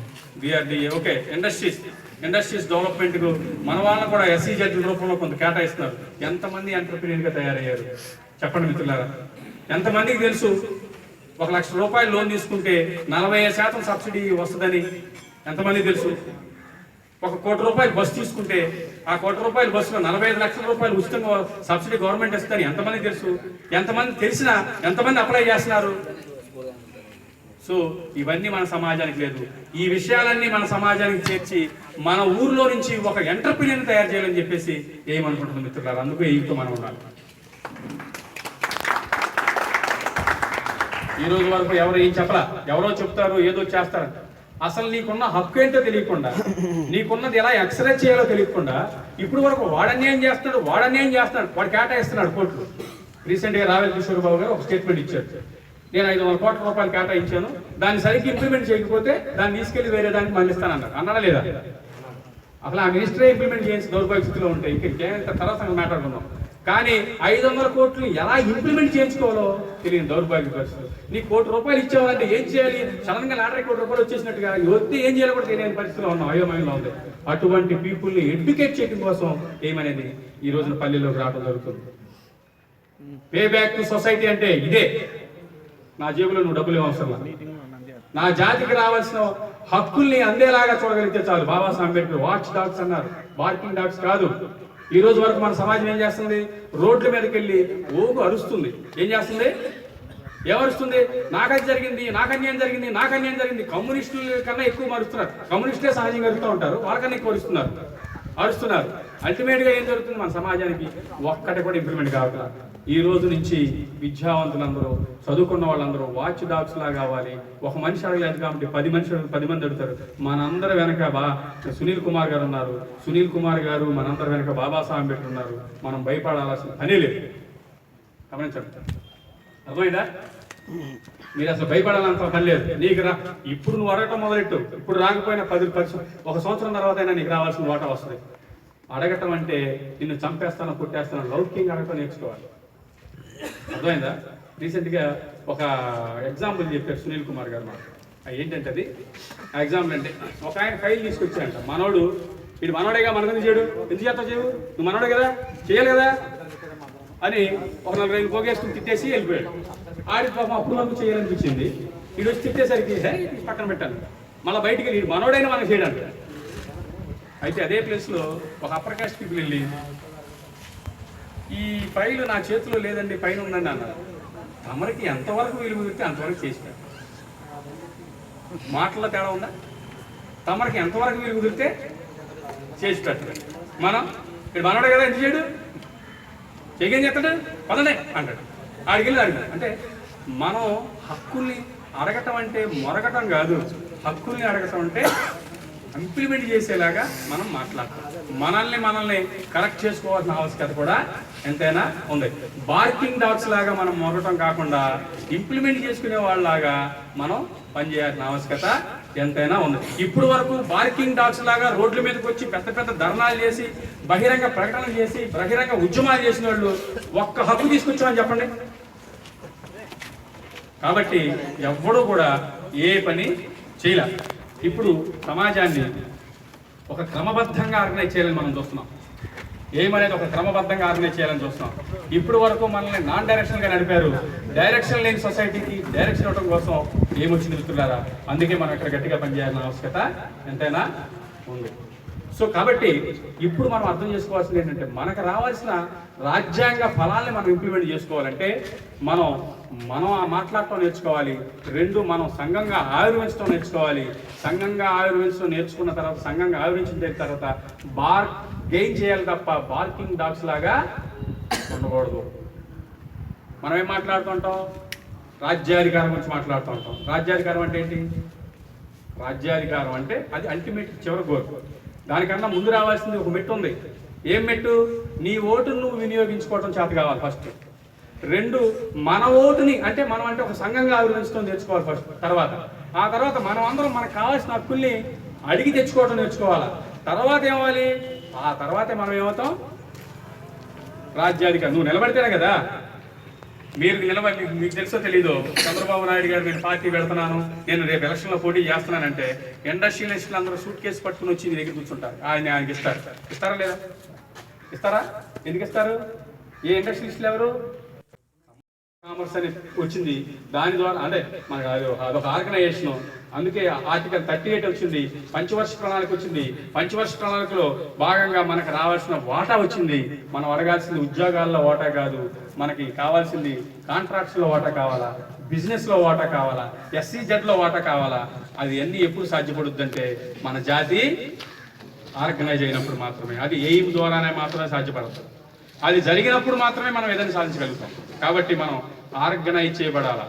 ఓకే, ఇండస్ట్రీస్ డెవలప్మెంట్ కు మన వాళ్ళని కూడా SEZ రూపంలో కొంత కేటాయిస్తున్నారు. ఎంతమంది ఎంటర్ప్రీనర్గా తయారయ్యారు చెప్పండి మిత్రులారా? ఎంతమందికి తెలుసు? 1 లక్ష రూపాయలు లోన్ తీసుకుంటే 45% సబ్సిడీ వస్తుందని ఎంతమంది తెలుసు? 1 కోటి రూపాయలు బస్సు తీసుకుంటే ఆ 1 కోటి రూపాయల బస్సులో 45 లక్షల రూపాయలు ఉచితంగా సబ్సిడీ గవర్నమెంట్ ఇస్తుందని ఎంతమంది తెలుసు? ఎంతమంది తెలిసినా ఎంతమంది అప్లై చేస్తున్నారు? సో ఇవన్నీ మన సమాజానికి లేదు. ఈ విషయాలన్నీ మన సమాజానికి చేర్చి మన ఊర్లో నుంచి ఒక ఎంటర్ప్రీనర్ తయారు చేయాలని చెప్పేసి ఏమనుకుంటుంది మిత్రులారా? అందుకు ఈతో మనం ఉండాలి. ఈ రోజు వరకు ఎవరు ఏం చెప్పలా, ఎవరో చెప్తారు, ఏదో చేస్తారు. అసలు నీకున్న హక్కు ఏంటో తెలియకుండా, నీకున్నది ఎలా ఎక్సర్సైజ్ చేయాలో తెలియకుండా ఇప్పుడు వరకు వాడన్యాయం చేస్తున్నాడు, వాడు కేటాయిస్తున్నాడు కోట్లు. రీసెంట్గా రావెల్ కిషోర్ బాబు గారు ఒక స్టేట్మెంట్ ఇచ్చారు. నేను 500 కోట్ల రూపాయలు కేటాయించాను, దాన్ని సరిగ్గా ఇంప్లిమెంట్ చేయకపోతే దాన్ని తీసుకెళ్లి వేరే దానికి మళ్ళిస్తానన్నారు. అన్నాడా లేదా? అసలు ఆ మినిస్టరే ఇంప్లిమెంట్ చేసి దౌర్భాగ్య స్థితిలో ఉంటాయి. ఇంకా తర్వాత మాట్లాడుకుందాం. కానీ 500 కోట్లు ఎలా ఇంప్లిమెంట్ చేయించుకోవాలో తెలియని దౌర్భాగ్య పరిస్థితులు. నీ 1 కోటి రూపాయలు ఇచ్చేవాలంటే ఏం చేయాలి? సడన్ గా 1.5 కోటి రూపాయలు వచ్చేసినట్టుగా వస్తే ఏం చేయాలి కూడా తెలియని పరిస్థితిలో ఉన్నాం, అయోమయంలో ఉంది. అటువంటి పీపుల్ని ఎడ్యుకేట్ చేయడం కోసం ఏమనేది ఈ రోజున పల్లెల్లోకి రావడం జరుగుతుంది. పే బ్యాక్ టు సొసైటీ అంటే ఇదే. నా జేబులో నువ్వు డబ్బులు అవసరం, నా జాతికి రావాల్సిన హక్కుల్ని అందేలాగా చూడగలిగితే చాలు. బాబాసాహెబ్ అంబేద్కర్ వాచ్ డాగ్స్ అన్నారు, బార్కింగ్ డాగ్స్ కాదు. ఈ రోజు వరకు మన సమాజం ఏం చేస్తుంది? రోడ్ల మీదకి వెళ్ళి ఓగు అరుస్తుంది. ఏం చేస్తుంది? ఏమరుస్తుంది? నాకది జరిగింది, నాకు అన్యాయం జరిగింది. కమ్యూనిస్టుల కన్నా ఎక్కువ అరుస్తున్నారు. కమ్యూనిస్టులే సహజంగా అరుస్తూ ఉంటారు, వాళ్ళకన్నా ఎక్కువ అరుస్తున్నారు. అల్టిమేట్ గా ఏం జరుగుతుంది? మన సమాజానికి ఒక్కటి కూడా ఇంప్లిమెంట్ కావాలి. ఈ రోజు నుంచి విద్యావంతులందరూ, చదువుకున్న వాళ్ళందరూ వాచ్ డాగ్స్ లాగా కావాలి. ఒక మనిషి అడగలేదు కాబట్టి 10 మంది అడుగుతారు. మనందరి వెనక సునీల్ కుమార్ గారు ఉన్నారు. సునీల్ కుమార్ గారు మనందరి వెనక బాబాసాహెబ్ అంబేద్కర్ ఉన్నారు. మనం భయపడాల్సిన పనే లేదు. గమనించండి, అర్థమైందా? మీరు అసలు భయపడాలంత పని లేదు. నీకు ఇప్పుడు నువ్వు అడగటం మొదలెట్టు. ఇప్పుడు రాకపోయినా 1 సంవత్సరం తర్వాత అయినా నీకు రావాల్సిన వాటా వస్తుంది. అడగటం అంటే నిన్ను చంపేస్తాను, పుట్టేస్తాను, లౌకికంగా అడగటం నేర్చుకోవాలి. అర్థమైందా? రీసెంట్గా ఒక ఎగ్జాంపుల్ చెప్పారు సునీల్ కుమార్ గారు మాకు. ఏంటంటే అది ఆ ఎగ్జాంపుల్ అంటే ఒక ఆయన ఫైల్ తీసుకొచ్చారంట. వీడు మనోడేగా, మన మీద చేయడు, ఎందుకు చేస్తావు? చేయవు, నువ్వు మనోడే కదా, చేయాలి కదా అని ఒక 4-5 పోగేసుకుని తిట్టేసి వెళ్ళిపోయాడు. ఆడి పాపం అప్పుడు వరకు చేయాలనిపించింది. వీడు వచ్చి తిట్టేసరికి పక్కన పెట్టాను. మళ్ళీ బయటికి వెళ్ళి మనోడైనా మనం చేయడానికి. అయితే అదే ప్లేస్లో ఒక అప్పర్ కాస్ట్ పీపుల్ వెళ్ళి, ఈ ఫైల్ నా చేతిలో లేదండి, పైన ఉందండి అన్నారు. తమరికి ఎంతవరకు వీలు కుదిరితే అంతవరకు చేసినారు. మాటల్లో తేడా ఉందా? తమరికి ఎంతవరకు వీలు కుదిరితే చేసి పెట్టారు. మనం ఇక్కడ మనోడే కదా, ఎందుకు చేయడు? చేయగేం చేస్తాడు? పదనే అంటాడు. ఆడికెళ్ళి అడిగాడు. అంటే మనం హక్కుల్ని అడగటం అంటే మొరగటం కాదు, హక్కుల్ని అడగటం అంటే ఇంప్లిమెంట్ చేసేలాగా మనం మాట్లాడతాం. మనల్ని కరెక్ట్ చేసుకోవాల్సిన ఆవశ్యకత కూడా ఎంతైనా ఉంది. బార్కింగ్ డాగ్స్ లాగా మనం మొరగటం కాకుండా ఇంప్లిమెంట్ చేసుకునే వాళ్ళలాగా మనం పనిచేయాల్సిన ఆవశ్యకత ఎంతైనా ఉంది. ఇప్పుడు వరకు బార్కింగ్ డాగ్స్ లాగా రోడ్ల మీదకి వచ్చి పెద్ద ధర్నాలు చేసి, బహిరంగ ప్రకటనలు చేసి, బహిరంగ ఉద్యమాలు చేసిన వాళ్ళు ఒక్క హక్కు తీసుకొచ్చామని చెప్పండి. కాబట్టి ఎవ్వడూ కూడా ఏ పని చేయలేదు. ఇప్పుడు సమాజాన్ని ఒక క్రమబద్ధంగా ఆర్గనైజ్ చేయాలని మనం చూస్తున్నాం. ఏమనేది ఒక క్రమబద్ధంగా ఆర్గనైజ్ చేయాలని చూస్తున్నాం. ఇప్పుడు వరకు మనల్ని నాన్ డైరెక్షన్గా నడిపారు. డైరెక్షన్ లేని సొసైటీకి డైరెక్షన్ ఇవ్వడం కోసం ఏమొచ్చింది మిత్రులారా? అందుకే మనం ఇక్కడ గట్టిగా పనిచేయాల్సిన ఆవశ్యకత ఎంతైనా ఉంది. సో కాబట్టి ఇప్పుడు మనం అర్థం చేసుకోవాల్సింది ఏంటంటే, మనకు రావాల్సిన రాజ్యాంగ ఫలాల్ని మనం ఇంప్లిమెంట్ చేసుకోవాలంటే మనం మాట్లాడటం నేర్చుకోవాలి. రెండు, మనం సంఘంగా ఆవిర్వించడం నేర్చుకోవాలి. సంఘంగా ఆవిర్వించడం నేర్చుకున్న తర్వాత, సంఘంగా ఆవిర్వించిన తర్వాత గెయిన్ చేయాలి తప్ప బార్కింగ్ డాగ్స్ లాగా ఉండకూడదు. మనం ఏం మాట్లాడుతుంటాం? రాజ్యాధికారం గురించి మాట్లాడుతూ ఉంటాం. రాజ్యాధికారం అంటే ఏంటి? రాజ్యాధికారం అంటే అది అల్టిమేట్ చివరి గోల్. దానికన్నా ముందు రావాల్సింది ఒక మెట్టు ఉంది. ఏం మెట్టు? నీ ఓటును నువ్వు వినియోగించుకోవడం చేత కావాలి ఫస్ట్. రెండు, మన ఓటుని అంటే మనం అంటే ఒక సంఘంగా ఆవిర్వించడం నేర్చుకోవాలి ఫస్ట్. ఆ తర్వాత మనం అందరం మనకు కావాల్సిన హక్కుల్ని అడిగి తెచ్చుకోవడం నేర్చుకోవాలి. తర్వాత ఏమవ్వాలి? ఆ తర్వాతే మనం ఏమవుతాం? రాజ్యాధికారం. నువ్వు నిలబడితేనే కదా. మీకు తెలుసో తెలీదు, చంద్రబాబు నాయుడు గారు నేను పార్టీ పెడుతున్నాను, నేను రేపు ఎలక్షన్లో పోటీ చేస్తున్నానంటే ఇండస్ట్రియలిస్టులు అందరూ సూట్ కేసు పట్టుకుని వచ్చి నీ దగ్గర కూర్చుంటారు. ఆయనకి ఇస్తారా లేదా? ఇస్తారా? ఎందుకు ఇస్తారు? ఏ ఇండస్ట్రియలిస్టులు ఎవరు? కామర్స్ అని వచ్చింది. దాని ద్వారా అంటే మనకు అదొక ఆర్గనైజేషన్. అందుకే ఆర్టికల్ 38 వచ్చింది. పంచవర్ష ప్రణాళిక వచ్చింది. పంచవర్ష ప్రణాళికలో భాగంగా మనకు రావాల్సిన వాటా వచ్చింది. మనం అడగాల్సింది ఉద్యోగాల్లో వాటా కాదు, మనకి కావాల్సింది కాంట్రాక్ట్స్లో వాటా కావాలా, బిజినెస్లో వాటా కావాలా, SEZలో వాటా కావాలా. అది అన్నీ ఎప్పుడు సాధ్యపడుద్దంటే మన జాతి ఆర్గనైజ్ అయినప్పుడు మాత్రమే. అది ఎయిమ్ ద్వారానే మాత్రమే సాధ్యపడుతుంది. అది జరిగినప్పుడు మాత్రమే మనం ఏదైనా సాధించగలుగుతాం. కాబట్టి మనం ఆర్గనైజ్ చేయబడాలా,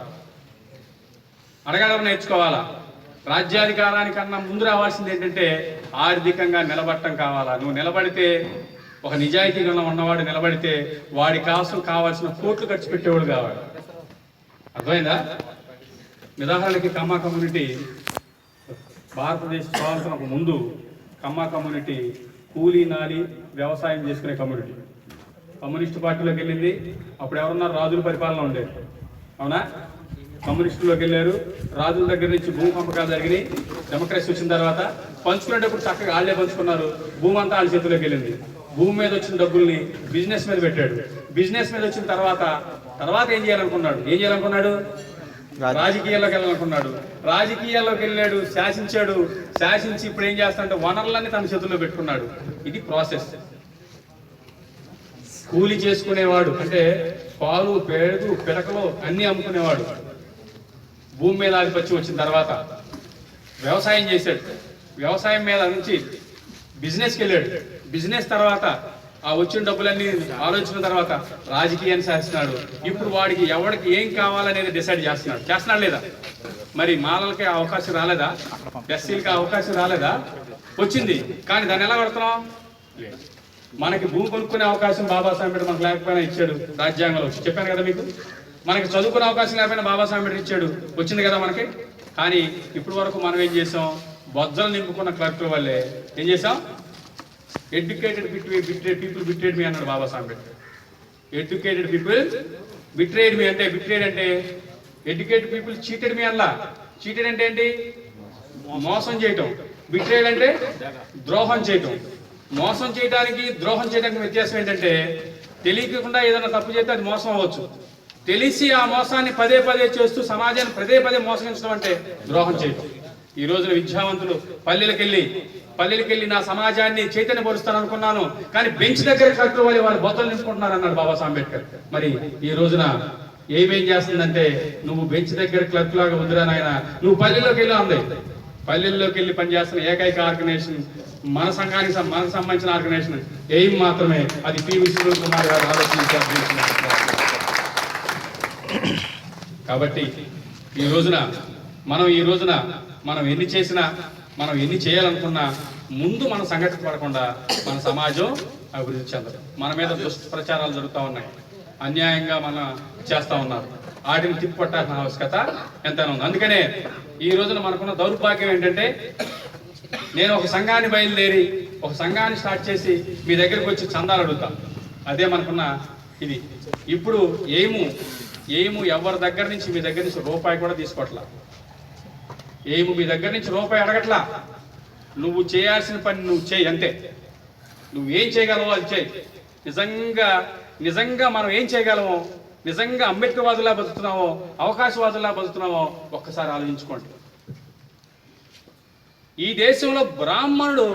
అడగడం నేర్చుకోవాలా. రాజ్యాధికారానికన్నా ముందు రావాల్సింది ఏంటంటే ఆర్థికంగా నిలబడటం కావాలా. నువ్వు నిలబడితే, ఒక నిజాయితీగా ఉన్నవాడు నిలబడితే వాడి కోసం కావాల్సిన కోట్లు ఖర్చు పెట్టేవాడు కావాలి. అర్థమైందా? ఉదాహరణకి కమ్మా కమ్యూనిటీ భారతదేశ స్వాతంత్రం ముందు కమ్మా కమ్యూనిటీ కూలీ నాలి వ్యవసాయం చేసుకునే కమ్యూనిటీ. కమ్యూనిస్టు పార్టీలోకి వెళ్ళింది. అప్పుడు ఎవరున్నారు? రాజుల పరిపాలన ఉండేది. అవునా? కమ్యూనిస్టులోకి వెళ్ళారు. రాజుల దగ్గర నుంచి భూమి పంపకాలు జరిగినాయి. డెమోక్రసీ వచ్చిన తర్వాత పంచుకునేటప్పుడు చక్కగా వాళ్ళే పంచుకున్నారు. భూమి అంతా వాళ్ళ చేతిలోకి వెళ్ళింది. భూమి మీద వచ్చిన డబ్బుల్ని బిజినెస్ మీద పెట్టాడు. బిజినెస్ మీద వచ్చిన తర్వాత ఏం చేయాలనుకున్నాడు? రాజకీయాల్లోకి వెళ్ళాలనుకున్నాడు. రాజకీయాల్లోకి వెళ్ళాడు, శాసించి ఇప్పుడు ఏం చేస్తాడంటే వనరులన్నీ తన చేతుల్లో పెట్టుకున్నాడు. ఇది ప్రాసెస్. కూలి చేసుకునేవాడు అంటే పాలు, పేడు, పిడకలు అన్నీ అమ్ముకునేవాడు. భూమి మీద ఆధిపత్యం వచ్చిన తర్వాత వ్యవసాయం చేశాడు. వ్యవసాయం మీద నుంచి బిజినెస్కి వెళ్ళాడు. బిజినెస్ తర్వాత ఆ వచ్చిన డబ్బులన్నీ ఆలోచించిన తర్వాత రాజకీయాన్ని శాసిస్తున్నాడు. ఇప్పుడు వాడికి ఎవరికి ఏం కావాలనేది డిసైడ్ చేస్తున్నాడు లేదా? మరి మాలలకి అవకాశం రాలేదా? ఎస్సీలకి అవకాశం రాలేదా? వచ్చింది. కానీ దాన్ని ఎలా కొడుతున్నాం? మనకి భూమి కొనుక్కునే అవకాశం బాబాసాహెబ్ అంబేద్కర్ మనకు లేకపోయినా ఇచ్చాడు. రాజ్యాంగంలో చెప్పాను కదా మీకు. మనకి చదువుకునే అవకాశం లేకపోయినా బాబాసాహెబ్ అంబేద్కర్ ఇచ్చాడు, వచ్చింది కదా మనకి. కానీ ఇప్పటి వరకు మనం ఏం చేసాం? బొజ్జలు నింపుకున్న క్లర్కుల వల్లే ఏం చేసాం? ఎడ్యుకేటెడ్ పీపుల్ బిట్రేడ్ మీ అన్నాడు Babasaheb Ambedkar. Educated people betrayed me అంటే, బిట్రేడ్ అంటే ఎడ్యుకేటెడ్ పీపుల్ చీటెడ్ మీ అలా. చీటెడ్ అంటే ఏంటి? మోసం చేయటం. బిట్రేడ్ అంటే ద్రోహం చేయటం. మోసం చేయడానికి, ద్రోహం చేయడానికి వ్యత్యాసం ఏంటంటే, తెలియకుండా ఏదైనా తప్పు చేస్తే అది మోసం అవ్వచ్చు. తెలిసి ఆ మోసాన్ని పదే చేస్తూ సమాజాన్ని పదే మోసగించడం అంటే ద్రోహం చేయటం. ఈ రోజున విద్యావంతులు పల్లెలకెళ్ళి నా సమాజాన్ని చైతన్యపరుస్తాను అనుకున్నాను, కానీ బెంచ్ దగ్గర కట్టు వాళ్ళు బొత్తలు నింపుకుంటున్నారు అన్నాడు బాబాసాహెబ్ అంబేద్కర్. మరి ఈ రోజున ఏమేం చేస్తుందంటే, నువ్వు బెంచ్ దగ్గర క్లర్క్ లాగా వద్దురా నాయన, నువ్వు పల్లెల్లోకి వెళ్ళి అంది. పల్లెల్లోకి వెళ్ళి పనిచేస్తున్న ఏకైక ఆర్గనైజేషన్ మన సంఘానికి మనకు సంబంధించిన ఆర్గనైజేషన్ ఎయిమ్ మాత్రమే. అది పివి సునీల్ కుమార్ గారు ఆలోచించారు. కాబట్టి ఈ రోజున మనం ఎన్ని చేసినా, మనం ఎన్ని చేయాలనుకున్నా ముందు మన సంఘటన పడకుండా మన సమాజం అభివృద్ధి చెందదు. మన మీద దుష్ప్రచారాలు జరుగుతూ ఉన్నాయి, అన్యాయంగా మనం చేస్తూ ఉన్నారు. వాటిని తిప్పిపట్టాల్సిన ఆవశ్యకత ఎంతైనా ఉంది. అందుకనే ఈ రోజున మనకున్న దౌర్భాగ్యం ఏంటంటే, నేను ఒక సంఘాన్ని బయలుదేరి ఒక సంఘాన్ని స్టార్ట్ చేసి మీ దగ్గరకు వచ్చి చందాలు అడుగుతా. అదే మనకున్న ఇది. ఇప్పుడు ఎవరి దగ్గర నుంచి మీ దగ్గర నుంచి రూపాయి కూడా తీసుకోవట్లా. మీ దగ్గర నుంచి రూపాయి అడగట్లా. నువ్వు చేయాల్సిన పని నువ్వు చేయి అంతే. నువ్వేం చేయగలవో అది చేయి. నిజంగా మనం ఏం చేయగలమో, నిజంగా అంబేద్కర్ వాదులా బతుకుతున్నామో, అవకాశవాదులా బతుకుతున్నామో ఒక్కసారి ఆలోచించుకోండి. ఈ దేశంలో బ్రాహ్మణుడు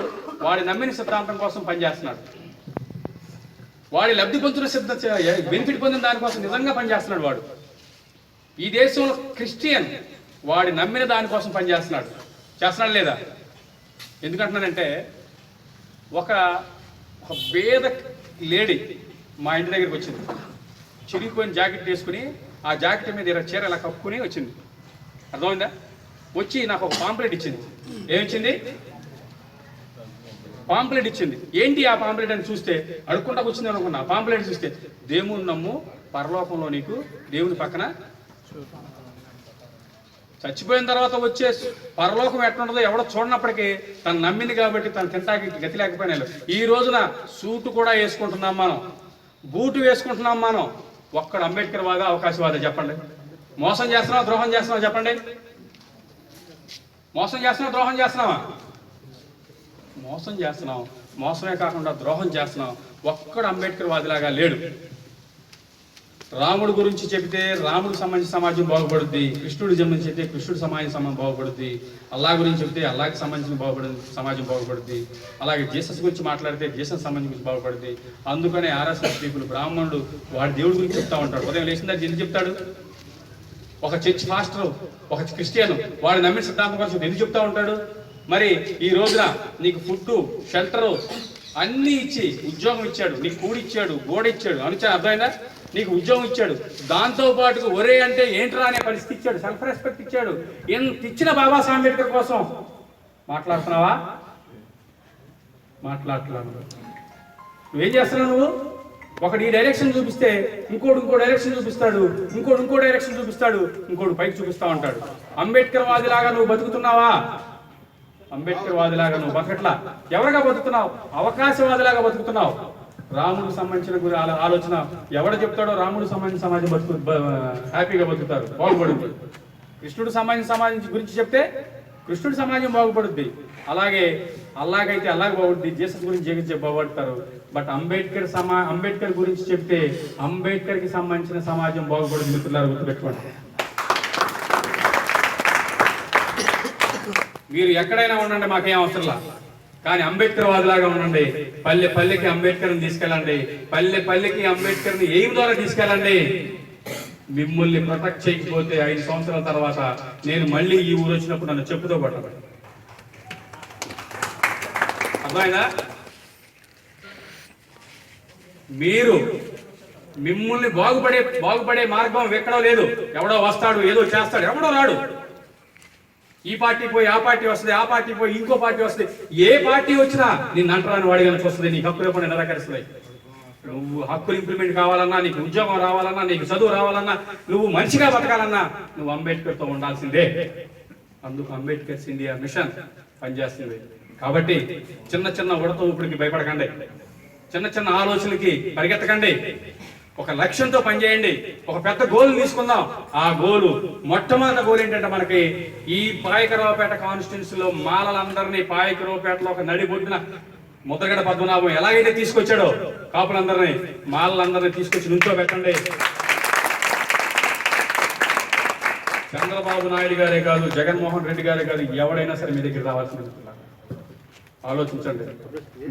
వాడి నమ్మిన సిద్ధాంతం కోసం పనిచేస్తున్నాడు. వాడి లబ్ధి పొందుతున్న బెనిఫిట్ పొందిన దానికోసం నిజంగా పనిచేస్తున్నాడు వాడు. ఈ దేశంలో క్రిస్టియన్ వాడి నమ్మిన దానికోసం పనిచేస్తున్నాడు. చేస్తున్నాడు లేదా? ఎందుకంటున్నానంటే ఒక పేద లేడీ మా ఇంటి దగ్గరికి వచ్చింది. చిరిగిపోయిన జాకెట్ వేసుకుని ఆ జాకెట్ మీద చీర ఇలా కప్పుకుని వచ్చింది. అర్థమైందా? వచ్చి నాకు ఒక పాంప్లెట్ ఇచ్చింది. ఏమిచ్చింది? పాంప్లెట్ ఇచ్చింది. ఏంటి ఆ పాంప్లెట్ అని చూస్తే అడుక్కుంటా వచ్చింది అనుకున్నా. పాంప్లెట్ చూస్తే దేవుని నమ్ము, పరలోకంలో నీకు దేవుని పక్కన, చచ్చిపోయిన తర్వాత వచ్చే పరలోకం ఎట్లుంటుందో ఎవడో చూడనప్పటికీ తను నమ్మింది కాబట్టి తను తింటాకి గతి లేకపోయినా ఈ రోజున సూటు కూడా వేసుకుంటున్నాం మనం, బూటు వేసుకుంటున్నాం మనం. ఒక్కడు అంబేద్కర్ వాదా, అవకాశవాదా చెప్పండి? మోసం చేస్తున్నావా, ద్రోహం చేస్తున్నావా చెప్పండి? మోసం చేస్తున్నావా, ద్రోహం చేస్తున్నావా? మోసం చేస్తున్నాం. మోసమే కాకుండా ద్రోహం చేస్తున్నాం. ఒక్కడు అంబేద్కర్ వాదిలాగా లేడు. రాముడు గురించి చెబితే రాముడికి సంబంధించిన సమాజం బాగుపడుద్ది, కృష్ణుడి సంబంధించి చెప్తే కృష్ణుడి సమాజం బాగుపడుద్ది, అల్లా గురించి చెప్తే అల్లాకి సంబంధించిన సమాజం బాగుపడుద్ది, అలాగే జీసస్ గురించి మాట్లాడితే జీసస్ సంబంధించి గురించి బాగుపడుద్ది. అందుకనే ఆర్ఎస్ఎస్ పీపుల్ బ్రాహ్మణుడు వాడి దేవుడి గురించి చెప్తా ఉంటాడు. ఉదయం లేచిన ఎందుకు చెప్తాడు? ఒక చర్చ్ మాస్టర్, ఒక క్రిస్టియన్ వాడు నమ్మిన సిద్ధాంతం కోసం ఎందుకు చెప్తా ఉంటాడు? మరి ఈ రోజున నీకు ఫుడ్, షెల్టరు అన్నీ ఇచ్చి ఉద్యోగం ఇచ్చాడు, నీకు కూడిచ్చాడు, గోడ ఇచ్చాడు, అనుచా అర్థమైందా? నీకు ఉద్యోగం ఇచ్చాడు, దాంతో పాటుకు ఒరే అంటే ఏంట్రా అనే పరిస్థితి ఇచ్చాడు, సెల్ఫ్ రెస్పెక్ట్ ఇచ్చాడు. ఎంత ఇచ్చిన బాబాసాహెబ్ అంబేద్కర్ కోసం మాట్లాడుతున్నావా? మాట్లాడుతున్నావు. నువ్వేం చేస్తున్నావు? నువ్వు ఒకటి ఈ డైరెక్షన్ చూపిస్తే ఇంకో డైరెక్షన్ చూపిస్తాడు, ఇంకో డైరెక్షన్ చూపిస్తాడు, ఇంకోటి పైకి చూపిస్తా ఉంటాడు. అంబేద్కర్ వాదిలాగా నువ్వు బతుకుతున్నావా? అంబేద్కర్ వాదిలాగా నువ్వు బతకట్లా. ఎవరిగా బతుకుతున్నావు? అవకాశవాదిలాగా బతుకుతున్నావు. రాముడికి సంబంధించిన ఆలోచన ఎవడు చెప్తాడో రాముడికి సంబంధించిన సమాజం హ్యాపీగా బతుకుతారు, బాగుపడుద్ది. కృష్ణుడు సంబంధించిన సమాజం గురించి చెప్తే కృష్ణుడి సమాజం బాగుపడుద్ది. అలాగే అల్లాగైతే అల్లాగే బాగుంటుంది, జీసస్ గురించి జీవించే బాగుపడతారు. బట్ అంబేద్కర్ గురించి చెప్తే అంబేద్కర్కి సంబంధించిన సమాజం బాగుపడుతుంది. మిత్రులారా గుర్తుపెట్టుకోండి. మీరు ఎక్కడైనా ఉండండి, మాకేం అవసరంలా. కానీ అంబేద్కర్ వాదిలాగా ఉండండి. పల్లెకి అంబేద్కర్ని తీసుకెళ్ళండి. పల్లెకి అంబేద్కర్ని ఎయిమ్ ద్వారా తీసుకెళ్ళండి. మిమ్మల్ని ప్రొటెక్ట్ చేయకపోతే 5 సంవత్సరాల తర్వాత నేను మళ్ళీ ఈ ఊరు వచ్చినప్పుడు నన్ను చెప్పుతో పట్టాలి. అర్థమైందా? మీరు మిమ్మల్ని బాగుపడే మార్గం ఎక్కడో లేదు. ఎవడో వస్తాడు, ఏదో చేస్తాడు, ఎవడో రాడు. ఈ పార్టీ పోయి ఆ పార్టీ వస్తుంది, ఆ పార్టీ పోయి ఇంకో పార్టీ వస్తుంది. ఏ పార్టీ వచ్చినా నిన్ను అంటరాని వాడి కనుక వస్తుంది. నీకు హక్కులు ఎప్పుడు నిరాకరిస్తుంది. నువ్వు హక్కులు ఇంప్లిమెంట్ కావాలన్నా, నీకు ఉద్యోగం రావాలన్నా, నీకు చదువు రావాలన్నా, నువ్వు మంచిగా బతకాలన్నా నువ్వు అంబేద్కర్తో ఉండాల్సిందే. అందుకు అంబేద్కర్స్ ఇండియా మిషన్ పనిచేస్తుంది. కాబట్టి చిన్న ఉడత ఊపిడికి భయపడకండి, చిన్న ఆలోచనలకి పరిగెత్తకండి. ఒక లక్ష్యంతో పనిచేయండి. ఒక పెద్ద గోల్ తీసుకుందాం. ఆ గోలు, మొట్టమొదటి గోల్ ఏంటంటే మనకి ఈ పాయకరావుపేట కాన్స్టిట్యున్సీలో మాలలందరినీ పాయకరావుపేటలో ఒక నడిబొడ్డున ముద్రగడ పద్మనాభం ఎలాగైతే తీసుకొచ్చాడో కాపులందరినీ, మాలలందరినీ తీసుకొచ్చి నుంచోబెట్టండి. చంద్రబాబు నాయుడు గారే కాదు, జగన్మోహన్ రెడ్డి గారే కాదు, ఎవడైనా సరే మీ దగ్గర రావాల్సింది. ఆలోచించండి.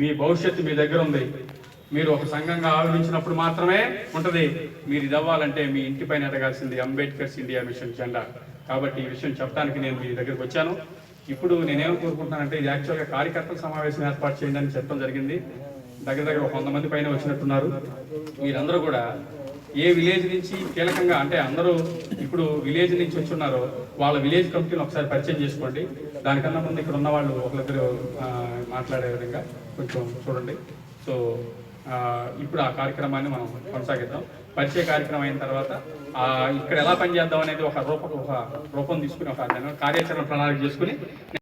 మీ భవిష్యత్తు మీ దగ్గర ఉంది. మీరు ఒక సంఘంగా ఆలోచించినప్పుడు మాత్రమే ఉంటుంది. మీరు ఇది అవ్వాలంటే మీ ఇంటిపైన ఎదగాల్సింది అంబేద్కర్స్ ఇండియా మిషన్ జెండా. కాబట్టి ఈ విషయం చెప్పడానికి నేను మీ దగ్గరికి వచ్చాను. ఇప్పుడు నేనేం కోరుకుంటున్నానంటే, ఇది యాక్చువల్గా కార్యకర్తల సమావేశం ఏర్పాటు చేయండి అని చెప్పడం జరిగింది. దగ్గర 100 మంది పైన వచ్చినట్టున్నారు. మీరందరూ కూడా ఏ విలేజ్ నుంచి కీలకంగా, అంటే అందరూ ఇప్పుడు విలేజ్ నుంచి వచ్చున్నారో వాళ్ళ విలేజ్ కమిటీని ఒకసారి పరిచయం చేసుకోండి. దానికన్నా ముందు ఇక్కడ ఉన్న వాళ్ళు ఒకరిద్దరు మాట్లాడే విధంగా కొంచెం చూడండి. సో ఇప్పుడు ఆ కార్యక్రమాన్ని మనం కొనసాగిద్దాం. పరిచయ కార్యక్రమం అయిన తర్వాత ఇక్కడ ఎలా పనిచేద్దాం అనేది ఒక రూపం తీసుకుని, ఒక కార్యాచరణ ప్రణాళిక చేసుకుని